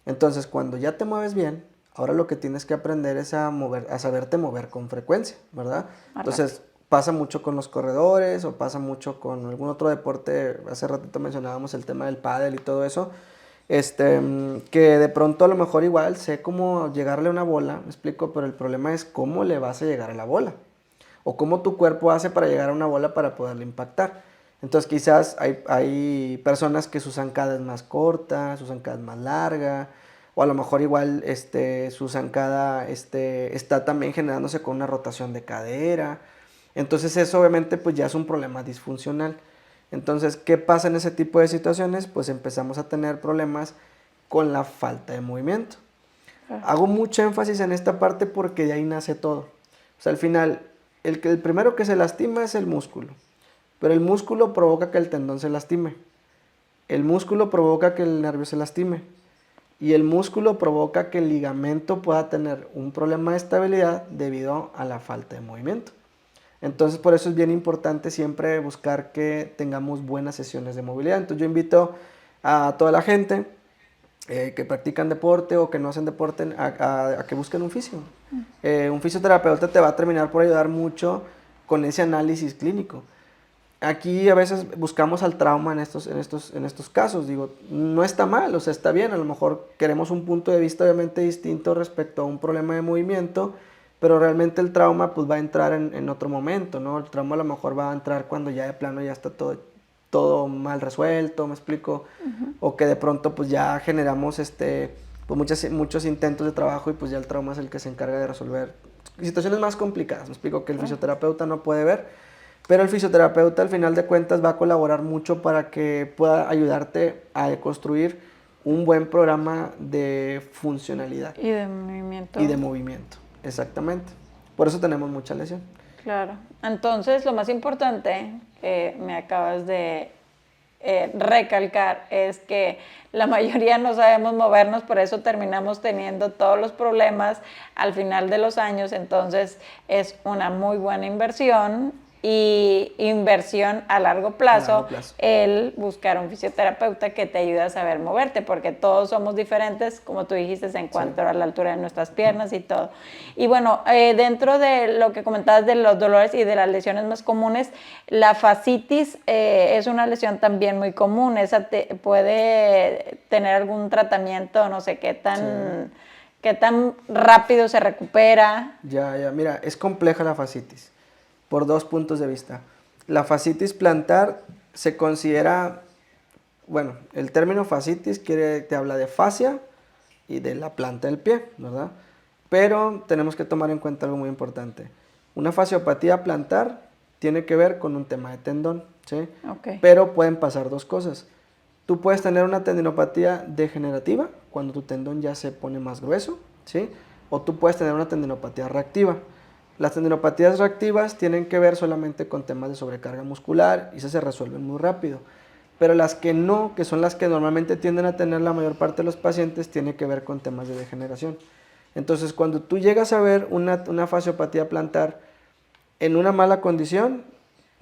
Entonces cuando ya te mueves bien, ahora lo que tienes que aprender es a saberte mover con frecuencia, ¿verdad? Entonces pasa mucho con los corredores o pasa mucho con algún otro deporte. Hace ratito mencionábamos el tema del pádel y todo eso. Que de pronto a lo mejor igual sé cómo llegarle a una bola, me explico, pero el problema es cómo le vas a llegar a la bola o cómo tu cuerpo hace para llegar a una bola para poderle impactar. Entonces quizás hay personas que su zancada es más corta, su zancada es más larga, o a lo mejor igual su zancada está también generándose con una rotación de cadera. Entonces eso obviamente pues ya es un problema disfuncional. Entonces, ¿qué pasa en ese tipo de situaciones? Pues empezamos a tener problemas con la falta de movimiento. Hago mucho énfasis en esta parte porque de ahí nace todo. O sea, al final, el primero que se lastima es el músculo, pero el músculo provoca que el tendón se lastime. El músculo provoca que el nervio se lastime. Y el músculo provoca que el ligamento pueda tener un problema de estabilidad debido a la falta de movimiento. Entonces, por eso es bien importante siempre buscar que tengamos buenas sesiones de movilidad. Entonces, yo invito a toda la gente que practican deporte o que no hacen deporte a que busquen un fisio. Un fisioterapeuta te va a terminar por ayudar mucho con ese análisis clínico. Aquí a veces buscamos al trauma en estos casos. Digo, no está mal, o sea, está bien. A lo mejor queremos un punto de vista obviamente distinto respecto a un problema de movimiento, pero realmente el trauma pues va a entrar en otro momento, ¿no? El trauma a lo mejor va a entrar cuando ya de plano ya está todo mal resuelto, ¿me explico? O que de pronto pues ya generamos pues muchos intentos de trabajo y pues ya el trauma es el que se encarga de resolver situaciones más complicadas, ¿me explico? Que el fisioterapeuta no puede ver, pero el fisioterapeuta al final de cuentas va a colaborar mucho para que pueda ayudarte a construir un buen programa de funcionalidad. Y de movimiento. Y de movimiento. Exactamente. Por eso tenemos mucha lesión. Claro. Entonces, lo más importante que me acabas de recalcar es que la mayoría no sabemos movernos, por eso terminamos teniendo todos los problemas al final de los años. Entonces, es una muy buena inversión y inversión a largo plazo, el buscar un fisioterapeuta que te ayude a saber moverte, porque todos somos diferentes, como tú dijiste, en cuanto a la altura de nuestras piernas y todo. Y bueno, dentro de lo que comentabas de los dolores y de las lesiones más comunes, la fascitis es una lesión también muy común. Esa puede tener algún tratamiento, no sé qué tan rápido se recupera. Ya, mira, es compleja la fascitis por dos puntos de vista. La fascitis plantar se considera, bueno, el término fascitis te habla de fascia y de la planta del pie, ¿verdad? Pero tenemos que tomar en cuenta algo muy importante. Una fasciopatía plantar tiene que ver con un tema de tendón, ¿sí? Okay. Pero pueden pasar dos cosas. Tú puedes tener una tendinopatía degenerativa, cuando tu tendón ya se pone más grueso, ¿sí? O tú puedes tener una tendinopatía reactiva. Las tendinopatías reactivas tienen que ver solamente con temas de sobrecarga muscular y esas se resuelven muy rápido. Pero las que no, que son las que normalmente tienden a tener la mayor parte de los pacientes, tienen que ver con temas de degeneración. Entonces, cuando tú llegas a ver una fasciopatía plantar en una mala condición,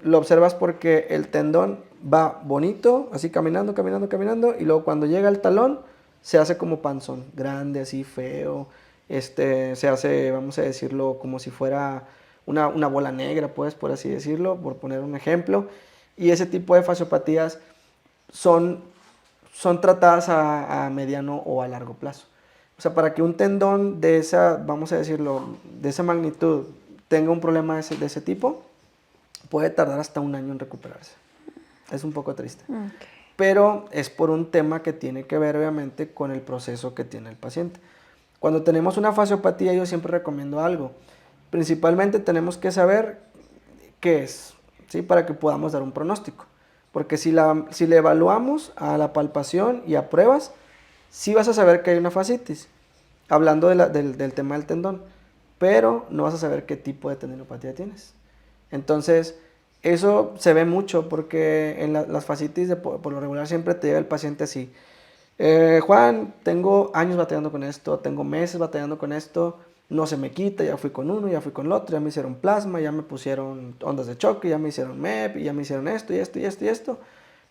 lo observas porque el tendón va bonito, así caminando, y luego cuando llega al talón, se hace como panzón, grande, así feo. Se hace, vamos a decirlo, como si fuera una bola negra, pues, por así decirlo, por poner un ejemplo. Y ese tipo de fasciopatías son tratadas a mediano o a largo plazo. O sea, para que un tendón de esa, vamos a decirlo, de esa magnitud tenga un problema de ese tipo, puede tardar hasta un año en recuperarse. Es un poco triste. Okay. Pero es por un tema que tiene que ver, obviamente, con el proceso que tiene el paciente. Cuando tenemos una fasciopatía, yo siempre recomiendo algo. Principalmente tenemos que saber qué es, ¿sí? Para que podamos dar un pronóstico. Porque si le evaluamos a la palpación y a pruebas, sí vas a saber que hay una fascitis, hablando del tema del tendón, pero no vas a saber qué tipo de tendinopatía tienes. Entonces, eso se ve mucho porque en las fascitis, por lo regular, siempre te llega el paciente así. Juan, tengo años batallando con esto, tengo meses batallando con esto, no se me quita, ya fui con uno, ya fui con el otro, ya me hicieron plasma, ya me pusieron ondas de choque, ya me hicieron MEP, y ya me hicieron esto, y esto, y esto, y esto.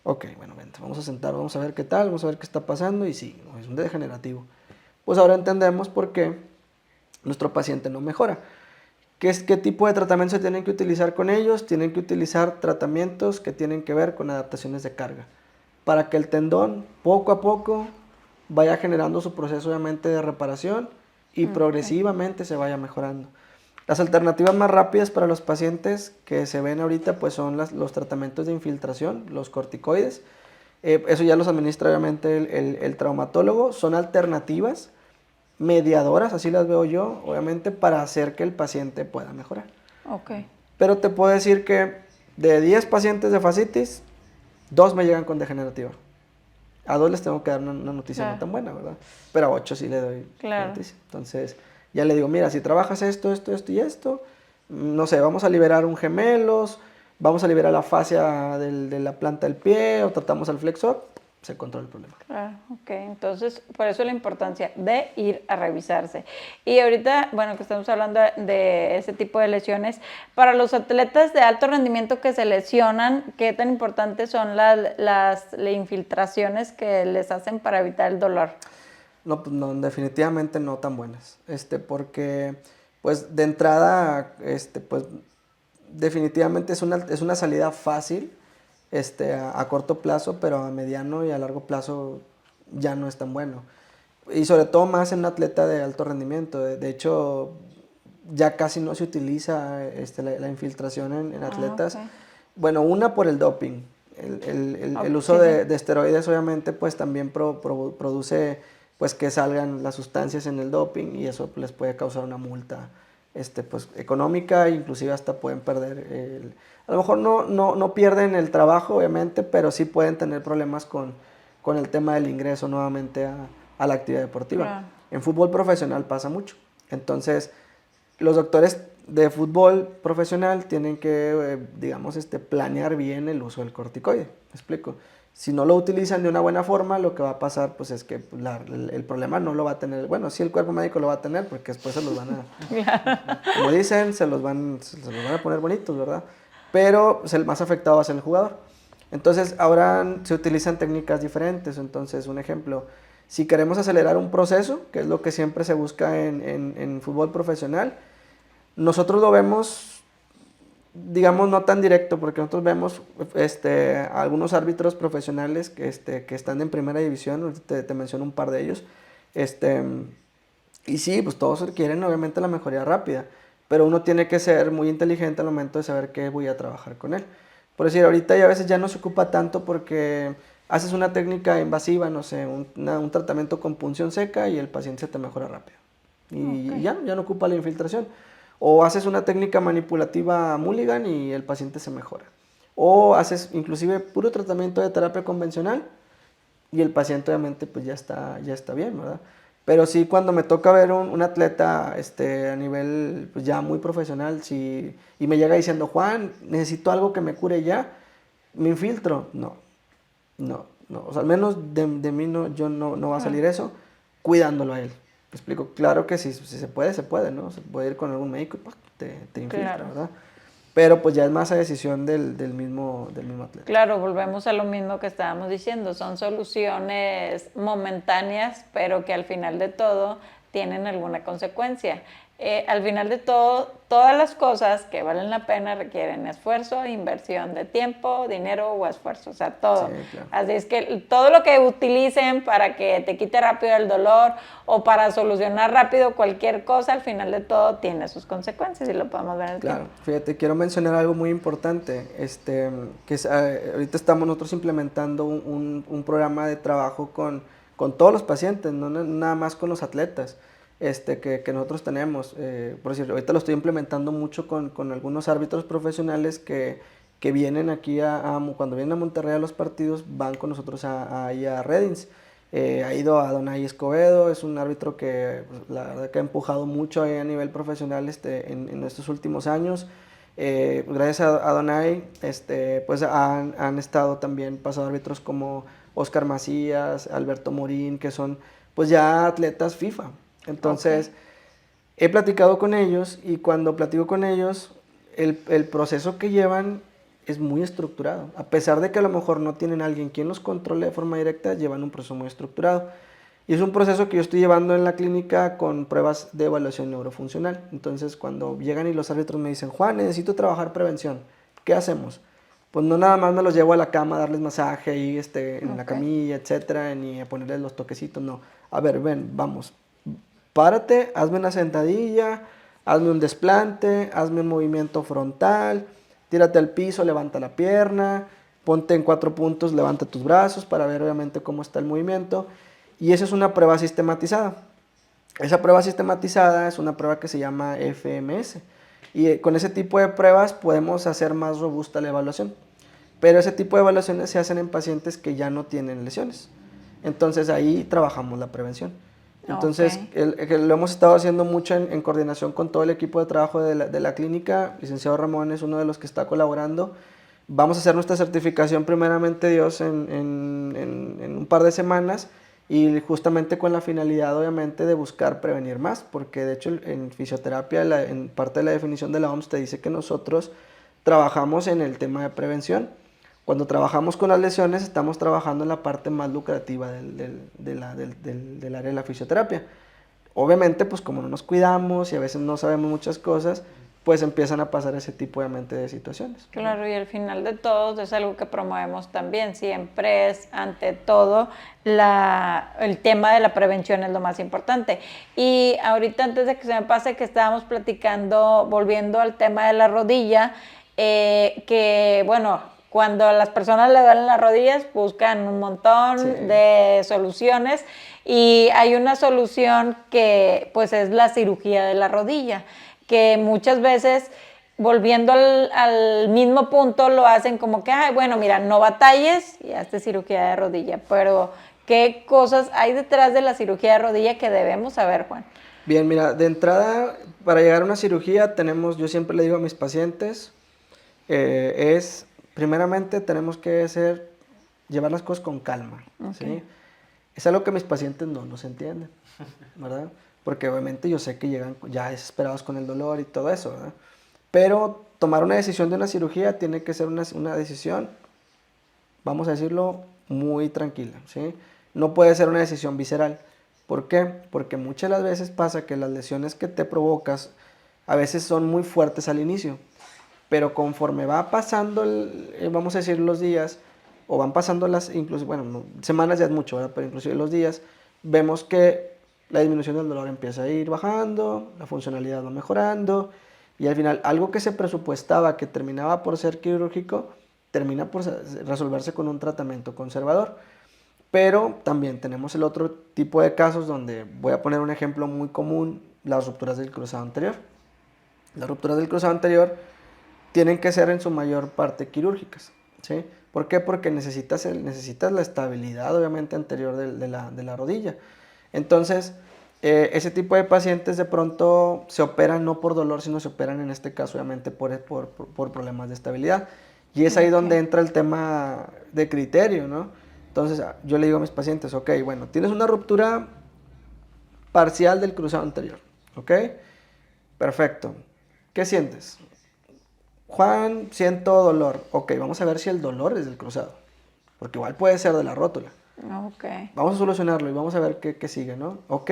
Ok, bueno, vente, vamos a sentar, vamos a ver qué tal, vamos a ver qué está pasando, y sí, no, es un degenerativo. Pues ahora entendemos por qué nuestro paciente no mejora. ¿Qué tipo de tratamientos se tienen que utilizar con ellos? Tienen que utilizar tratamientos que tienen que ver con adaptaciones de carga, para que el tendón poco a poco vaya generando su proceso obviamente de reparación y progresivamente se vaya mejorando. Las alternativas más rápidas para los pacientes que se ven ahorita pues son los tratamientos de infiltración, los corticoides. Eso ya los administra obviamente el traumatólogo. Son alternativas mediadoras, así las veo yo, obviamente para hacer que el paciente pueda mejorar. Okay. Pero te puedo decir que de 10 pacientes de fascitis, 2 me llegan con degenerativa. A 2 les tengo que dar una noticia no tan buena, ¿verdad? Pero a 8 sí le doy noticia. Entonces, ya le digo, mira, si trabajas esto, esto, esto y esto, no sé, vamos a liberar un gemelos, vamos a liberar la fascia de la planta del pie, o tratamos el flexor, se controla el problema. Claro, ok. Entonces, por eso la importancia de ir a revisarse. Y ahorita, bueno, que estamos hablando de ese tipo de lesiones, para los atletas de alto rendimiento que se lesionan, ¿qué tan importantes son las infiltraciones que les hacen para evitar el dolor? No, pues no, definitivamente no tan buenas, porque, pues, de entrada, pues, definitivamente es una salida fácil, a corto plazo, pero a mediano y a largo plazo ya no es tan bueno. Y sobre todo más en un atleta de alto rendimiento. De hecho, ya casi no se utiliza la infiltración en atletas. Okay. Bueno, una por el doping. El uso de esteroides obviamente pues también produce pues que salgan las sustancias en el doping y eso les puede causar una multa pues económica, inclusive hasta pueden perder a lo mejor no pierden el trabajo obviamente, pero sí pueden tener problemas con el tema del ingreso nuevamente a la actividad deportiva. Claro. En fútbol profesional pasa mucho. Entonces, los doctores de fútbol profesional tienen que, digamos, planear bien el uso del corticoide. ¿Me explico? Si no lo utilizan de una buena forma, lo que va a pasar pues es que el problema no lo va a tener, bueno, sí el cuerpo médico lo va a tener porque después se los van a, como dicen, se los van a poner bonitos, ¿verdad? Pero pues, el más afectado va a ser el jugador. Entonces ahora se utilizan técnicas diferentes. Entonces, un ejemplo, si queremos acelerar un proceso, que es lo que siempre se busca en fútbol profesional, nosotros lo vemos, digamos, no tan directo, porque nosotros vemos algunos árbitros profesionales que están en primera división, te menciono un par de ellos, y sí, pues todos quieren obviamente la mejoría rápida, pero uno tiene que ser muy inteligente al momento de saber qué voy a trabajar con él. Por decir, ahorita ya a veces ya no se ocupa tanto porque haces una técnica invasiva, no sé, un tratamiento con punción seca y el paciente se te mejora rápido. Y ya no ocupa la infiltración. O haces una técnica manipulativa Mulligan y el paciente se mejora. O haces inclusive puro tratamiento de terapia convencional y el paciente obviamente pues ya está bien, ¿verdad? Pero sí, cuando me toca ver un atleta a nivel pues, ya muy profesional, y me llega diciendo, Juan, necesito algo que me cure ya, ¿me infiltro? No. O sea, al menos de mí no va a salir eso, cuidándolo a él. ¿Me explico? Claro que si se puede, ¿no? Se puede ir con algún médico y te infiltra, claro, ¿verdad? Pero pues ya es más a decisión del mismo atleta. Claro, volvemos a lo mismo que estábamos diciendo, son soluciones momentáneas, pero que al final de todo tienen alguna consecuencia. al final de todo, todas las cosas que valen la pena requieren esfuerzo, inversión de tiempo, dinero o esfuerzo, o sea, todo. Sí, claro. Así es que todo lo que utilicen para que te quite rápido el dolor o para solucionar rápido cualquier cosa, al final de todo tiene sus consecuencias y lo podemos ver en el Claro, tiempo. fíjate, quiero mencionar algo muy importante, que es, ahorita estamos nosotros implementando un programa de trabajo con todos los pacientes, no nada más con los atletas, que nosotros tenemos. Por decir, ahorita lo estoy implementando mucho con algunos árbitros profesionales que vienen aquí cuando vienen a Monterrey a los partidos, van con nosotros ahí a Redins. Ha ido a Donay Escobedo, es un árbitro que pues, la verdad que ha empujado mucho ahí a nivel profesional en estos últimos años. Gracias a Donay, pues han estado también pasado árbitros como Oscar Macías, Alberto Morín, que son pues ya atletas FIFA. Entonces, he platicado con ellos y cuando platico con ellos, el proceso que llevan es muy estructurado. A pesar de que a lo mejor no tienen a alguien quien los controle de forma directa, llevan un proceso muy estructurado. Y es un proceso que yo estoy llevando en la clínica con pruebas de evaluación neurofuncional. Entonces, cuando llegan y los árbitros me dicen, Juan, necesito trabajar prevención, ¿qué hacemos? Pues no nada más me los llevo a la cama a darles masaje ahí en la camilla, etcétera, ni a ponerles los toquecitos, no. A ver, ven, vamos, párate, hazme una sentadilla, hazme un desplante, hazme un movimiento frontal, tírate al piso, levanta la pierna, ponte en 4 puntos, levanta tus brazos para ver obviamente cómo está el movimiento. Y esa es una prueba sistematizada. Esa prueba sistematizada es una prueba que se llama FMS. Y con ese tipo de pruebas podemos hacer más robusta la evaluación. Pero ese tipo de evaluaciones se hacen en pacientes que ya no tienen lesiones. Entonces ahí trabajamos la prevención. Entonces, lo hemos estado haciendo mucho en coordinación con todo el equipo de trabajo de la clínica. Licenciado Ramón es uno de los que está colaborando. Vamos a hacer nuestra certificación, primeramente Dios, en un par de semanas y justamente con la finalidad, obviamente, de buscar prevenir más, porque de hecho en fisioterapia, en parte de la definición de la OMS, te dice que nosotros trabajamos en el tema de prevención. Cuando trabajamos con las lesiones, estamos trabajando en la parte más lucrativa del área de la fisioterapia. Obviamente, pues como no nos cuidamos y a veces no sabemos muchas cosas, pues empiezan a pasar ese tipo obviamente de situaciones. Claro, y al final de todo es algo que promovemos también, siempre es ante todo el tema de la prevención es lo más importante. Y ahorita antes de que se me pase que estábamos platicando, volviendo al tema de la rodilla, que bueno, cuando a las personas le duelen las rodillas buscan un montón de soluciones y hay una solución que pues es la cirugía de la rodilla, que muchas veces volviendo al mismo punto lo hacen como que, ay, bueno, mira, no batalles y hazte cirugía de rodilla, pero ¿qué cosas hay detrás de la cirugía de rodilla que debemos saber, Juan? Bien, mira, de entrada, para llegar a una cirugía yo siempre le digo a mis pacientes, primeramente tenemos que llevar las cosas con calma, ¿sí? Es algo que mis pacientes no nos entienden, ¿verdad? Porque obviamente yo sé que llegan ya desesperados con el dolor y todo eso, ¿verdad? Pero tomar una decisión de una cirugía tiene que ser una decisión, vamos a decirlo, muy tranquila, ¿sí? No puede ser una decisión visceral. ¿Por qué? Porque muchas de las veces pasa que las lesiones que te provocas a veces son muy fuertes al inicio, pero conforme va pasando, vamos a decir, los días, o van pasando incluso, bueno, semanas ya es mucho, ¿verdad? Pero inclusive los días, vemos que la disminución del dolor empieza a ir bajando, la funcionalidad va mejorando, y al final algo que se presupuestaba que terminaba por ser quirúrgico, termina por resolverse con un tratamiento conservador. Pero también tenemos el otro tipo de casos donde, voy a poner un ejemplo muy común, las rupturas del cruzado anterior. Las rupturas del cruzado anterior tienen que ser en su mayor parte quirúrgicas, ¿sí? ¿Por qué? Porque necesitas la estabilidad, obviamente, anterior de la rodilla. Entonces, ese tipo de pacientes de pronto se operan no por dolor, sino se operan en este caso, obviamente, por problemas de estabilidad. Y es ahí donde entra el tema de criterio, ¿no? Entonces, yo le digo a mis pacientes, ok, bueno, tienes una ruptura parcial del cruzado anterior, ¿ok? Perfecto. ¿Qué sientes? Juan, siento dolor. Ok, vamos a ver si el dolor es del cruzado, porque igual puede ser de la rótula. Ok. Vamos a solucionarlo y vamos a ver qué sigue, ¿no? Ok,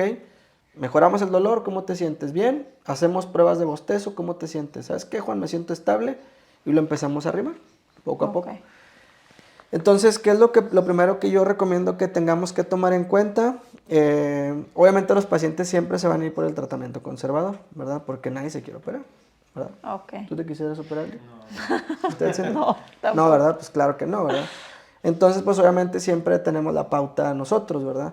Mejoramos el dolor, ¿cómo te sientes? Bien. Hacemos pruebas de bostezo, ¿cómo te sientes? ¿Sabes qué, Juan? Me siento estable. Y lo empezamos a arrimar, poco a poco. Entonces, ¿qué es lo primero que yo recomiendo que tengamos que tomar en cuenta? Obviamente los pacientes siempre se van a ir por el tratamiento conservador, ¿verdad? Porque nadie se quiere operar, ¿verdad? ¿Tú te quisieras operar? No. ¿Usted sí? No, tampoco. No, ¿verdad? Pues claro que no, ¿verdad? Entonces, pues obviamente siempre tenemos la pauta nosotros, ¿verdad?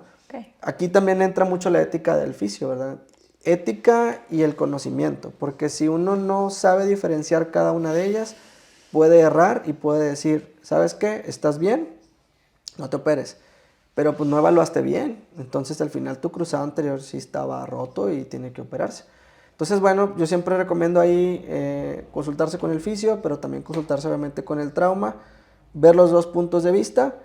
Aquí también entra mucho la ética del fisio, ¿verdad? Ética y el conocimiento, porque si uno no sabe diferenciar cada una de ellas, puede errar y puede decir, ¿sabes qué? ¿Estás bien? No te operes. Pero pues no evaluaste bien. Entonces al final tu cruzado anterior sí estaba roto y tiene que operarse. Entonces bueno, yo siempre recomiendo ahí consultarse con el fisio, pero también consultarse obviamente con el trauma, ver los dos puntos de vista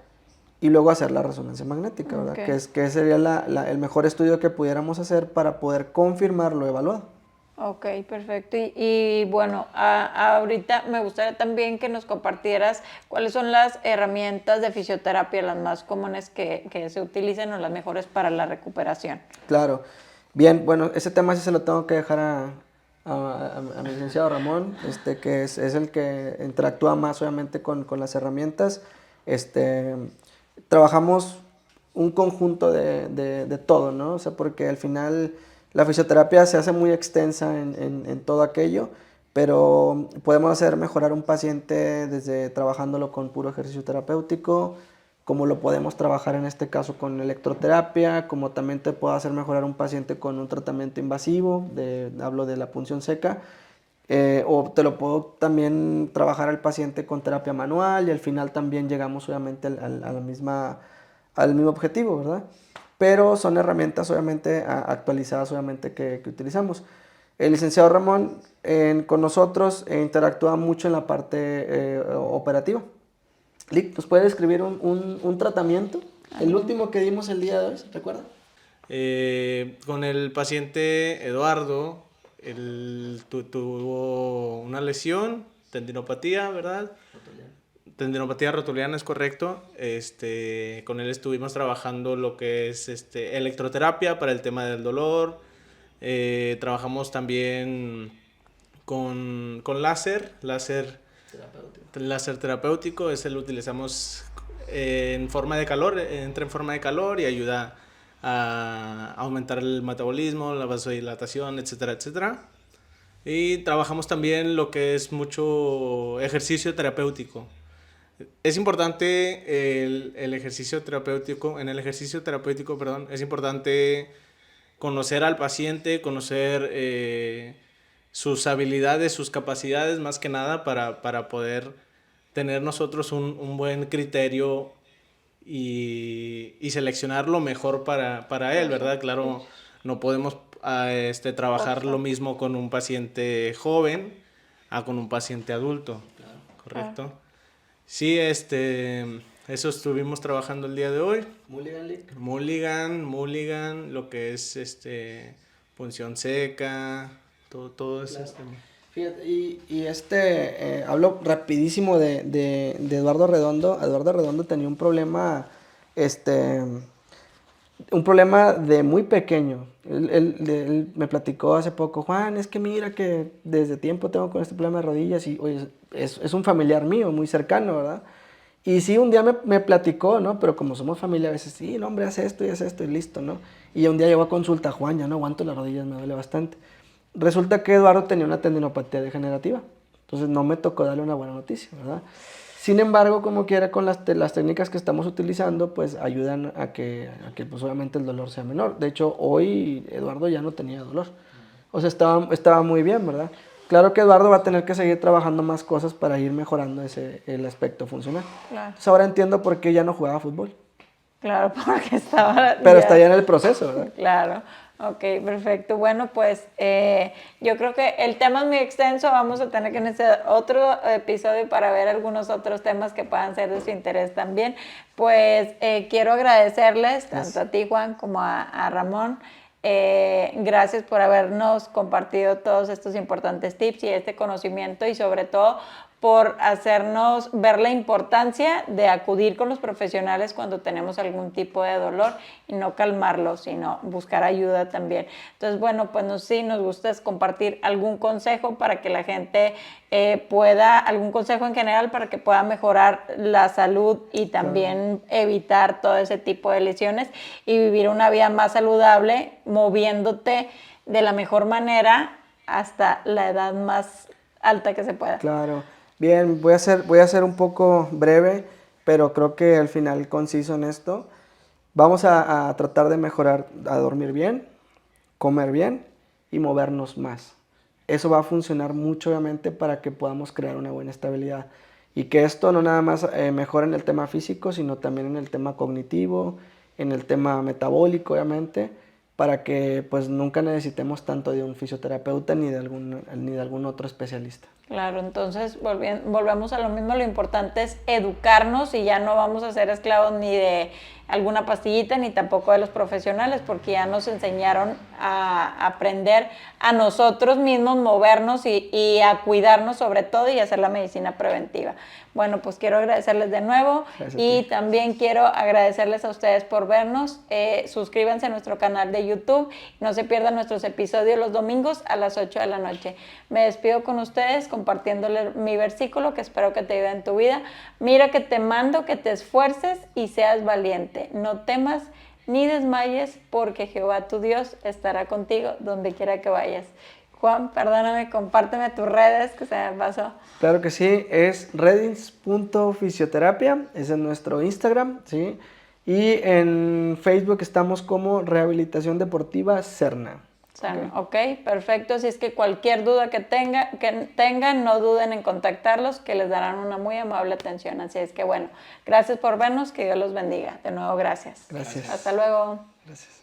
y luego hacer la resonancia magnética, ¿verdad? Que sería el mejor estudio que pudiéramos hacer para poder confirmar lo evaluado. Ok, perfecto. Y bueno, ahorita me gustaría también que nos compartieras cuáles son las herramientas de fisioterapia, las más comunes que se utilizan o las mejores para la recuperación. Claro. Bien, bueno, ese tema sí se lo tengo que dejar a mi licenciado Ramón, que es el que interactúa más obviamente con las herramientas. Trabajamos un conjunto de todo, ¿no? O sea, porque al final la fisioterapia se hace muy extensa en todo aquello, pero podemos hacer mejorar un paciente desde trabajándolo con puro ejercicio terapéutico, como lo podemos trabajar en este caso con electroterapia, como también te puedo hacer mejorar un paciente con un tratamiento invasivo, hablo de la punción seca, o te lo puedo también trabajar al paciente con terapia manual y al final también llegamos obviamente al mismo objetivo, ¿verdad? Pero son herramientas obviamente actualizadas obviamente que utilizamos. El licenciado Ramón con nosotros interactúa mucho en la parte operativa. Lick, ¿nos puede describir un tratamiento? El último que dimos el día de hoy, ¿te acuerdas? Con el paciente Eduardo, él tuvo una lesión, tendinopatía, ¿verdad? Tendinopatía rotuliana, es correcto. Con él estuvimos trabajando lo que es electroterapia para el tema del dolor. Trabajamos también con láser terapéutico. Ese lo utilizamos en forma de calor, entra en forma de calor y ayuda a aumentar el metabolismo, la vasodilatación, etcétera, etcétera. Y trabajamos también lo que es mucho ejercicio terapéutico. Es importante el ejercicio terapéutico, en el ejercicio terapéutico, perdón, es importante conocer al paciente, conocer sus habilidades, sus capacidades, más que nada para poder tener nosotros un buen criterio y seleccionar lo mejor para él, ¿verdad? Claro, no podemos trabajar lo mismo con un paciente joven a con un paciente adulto, ¿correcto? Sí, eso estuvimos trabajando el día de hoy. Mulligan, lo que es punción seca, todo eso. Fíjate, hablo rapidísimo de Eduardo Redondo. Eduardo Redondo tenía un problema de muy pequeño. Él me platicó hace poco, Juan, es que mira que desde tiempo tengo con este problema de rodillas y oye, es un familiar mío, muy cercano, ¿verdad? Y sí, un día me platicó, ¿no? Pero como somos familia, a veces, sí, no, hombre, haz esto y listo, ¿no? Y un día llegó a consulta, Juan, ya no aguanto las rodillas, me duele bastante. Resulta que Eduardo tenía una tendinopatía degenerativa, entonces no me tocó darle una buena noticia, ¿verdad? Sin embargo, como quiera, con las técnicas que estamos utilizando, pues ayudan a que pues obviamente el dolor sea menor. De hecho, hoy Eduardo ya no tenía dolor. O sea, estaba muy bien, ¿verdad? Claro que Eduardo va a tener que seguir trabajando más cosas para ir mejorando el aspecto funcional. Claro. Entonces ahora entiendo por qué ya no jugaba fútbol. Claro, porque estaba... Pero está ya en el proceso, ¿verdad? Claro. Ok, perfecto. Bueno, pues yo creo que el tema es muy extenso. Vamos a tener que hacer otro episodio para ver algunos otros temas que puedan ser de su interés también. Pues quiero agradecerles tanto a ti, Juan, como a Ramón. Gracias por habernos compartido todos estos importantes tips y este conocimiento y sobre todo por hacernos ver la importancia de acudir con los profesionales cuando tenemos algún tipo de dolor y no calmarlo, sino buscar ayuda también. Entonces, bueno, pues sí, nos gusta compartir algún consejo para que la gente algún consejo en general para que pueda mejorar la salud y también evitar todo ese tipo de lesiones y vivir una vida más saludable, moviéndote de la mejor manera hasta la edad más alta que se pueda. Claro. Bien, voy a ser un poco breve, pero creo que al final conciso en esto. Vamos a tratar de mejorar, a dormir bien, comer bien y movernos más. Eso va a funcionar mucho, obviamente, para que podamos crear una buena estabilidad. Y que esto no nada más mejore en el tema físico, sino también en el tema cognitivo, en el tema metabólico, obviamente, para que pues nunca necesitemos tanto de un fisioterapeuta ni de algún otro especialista. Claro, entonces volvemos a lo mismo, lo importante es educarnos y ya no vamos a ser esclavos ni de alguna pastillita ni tampoco de los profesionales, porque ya nos enseñaron a aprender a nosotros mismos, movernos y a cuidarnos sobre todo y hacer la medicina preventiva. Bueno, pues quiero agradecerles de nuevo y también quiero agradecerles a ustedes por vernos. Suscríbanse a nuestro canal de YouTube. No se pierdan nuestros episodios los domingos a las 8 de la noche. Me despido con ustedes compartiéndoles mi versículo que espero que te ayude en tu vida. Mira que te mando que te esfuerces y seas valiente. No temas ni desmayes porque Jehová tu Dios estará contigo donde quiera que vayas. Juan, perdóname, compárteme tus redes que se me pasó. Claro que sí, es redins.fisioterapia, ese es nuestro Instagram, ¿sí? Y en Facebook estamos como Rehabilitación Deportiva Serna. Ok, perfecto. Si es que cualquier duda que tengan, no duden en contactarlos, que les darán una muy amable atención. Así es que bueno, gracias por vernos, que Dios los bendiga. De nuevo, gracias. Gracias. Hasta luego. Gracias.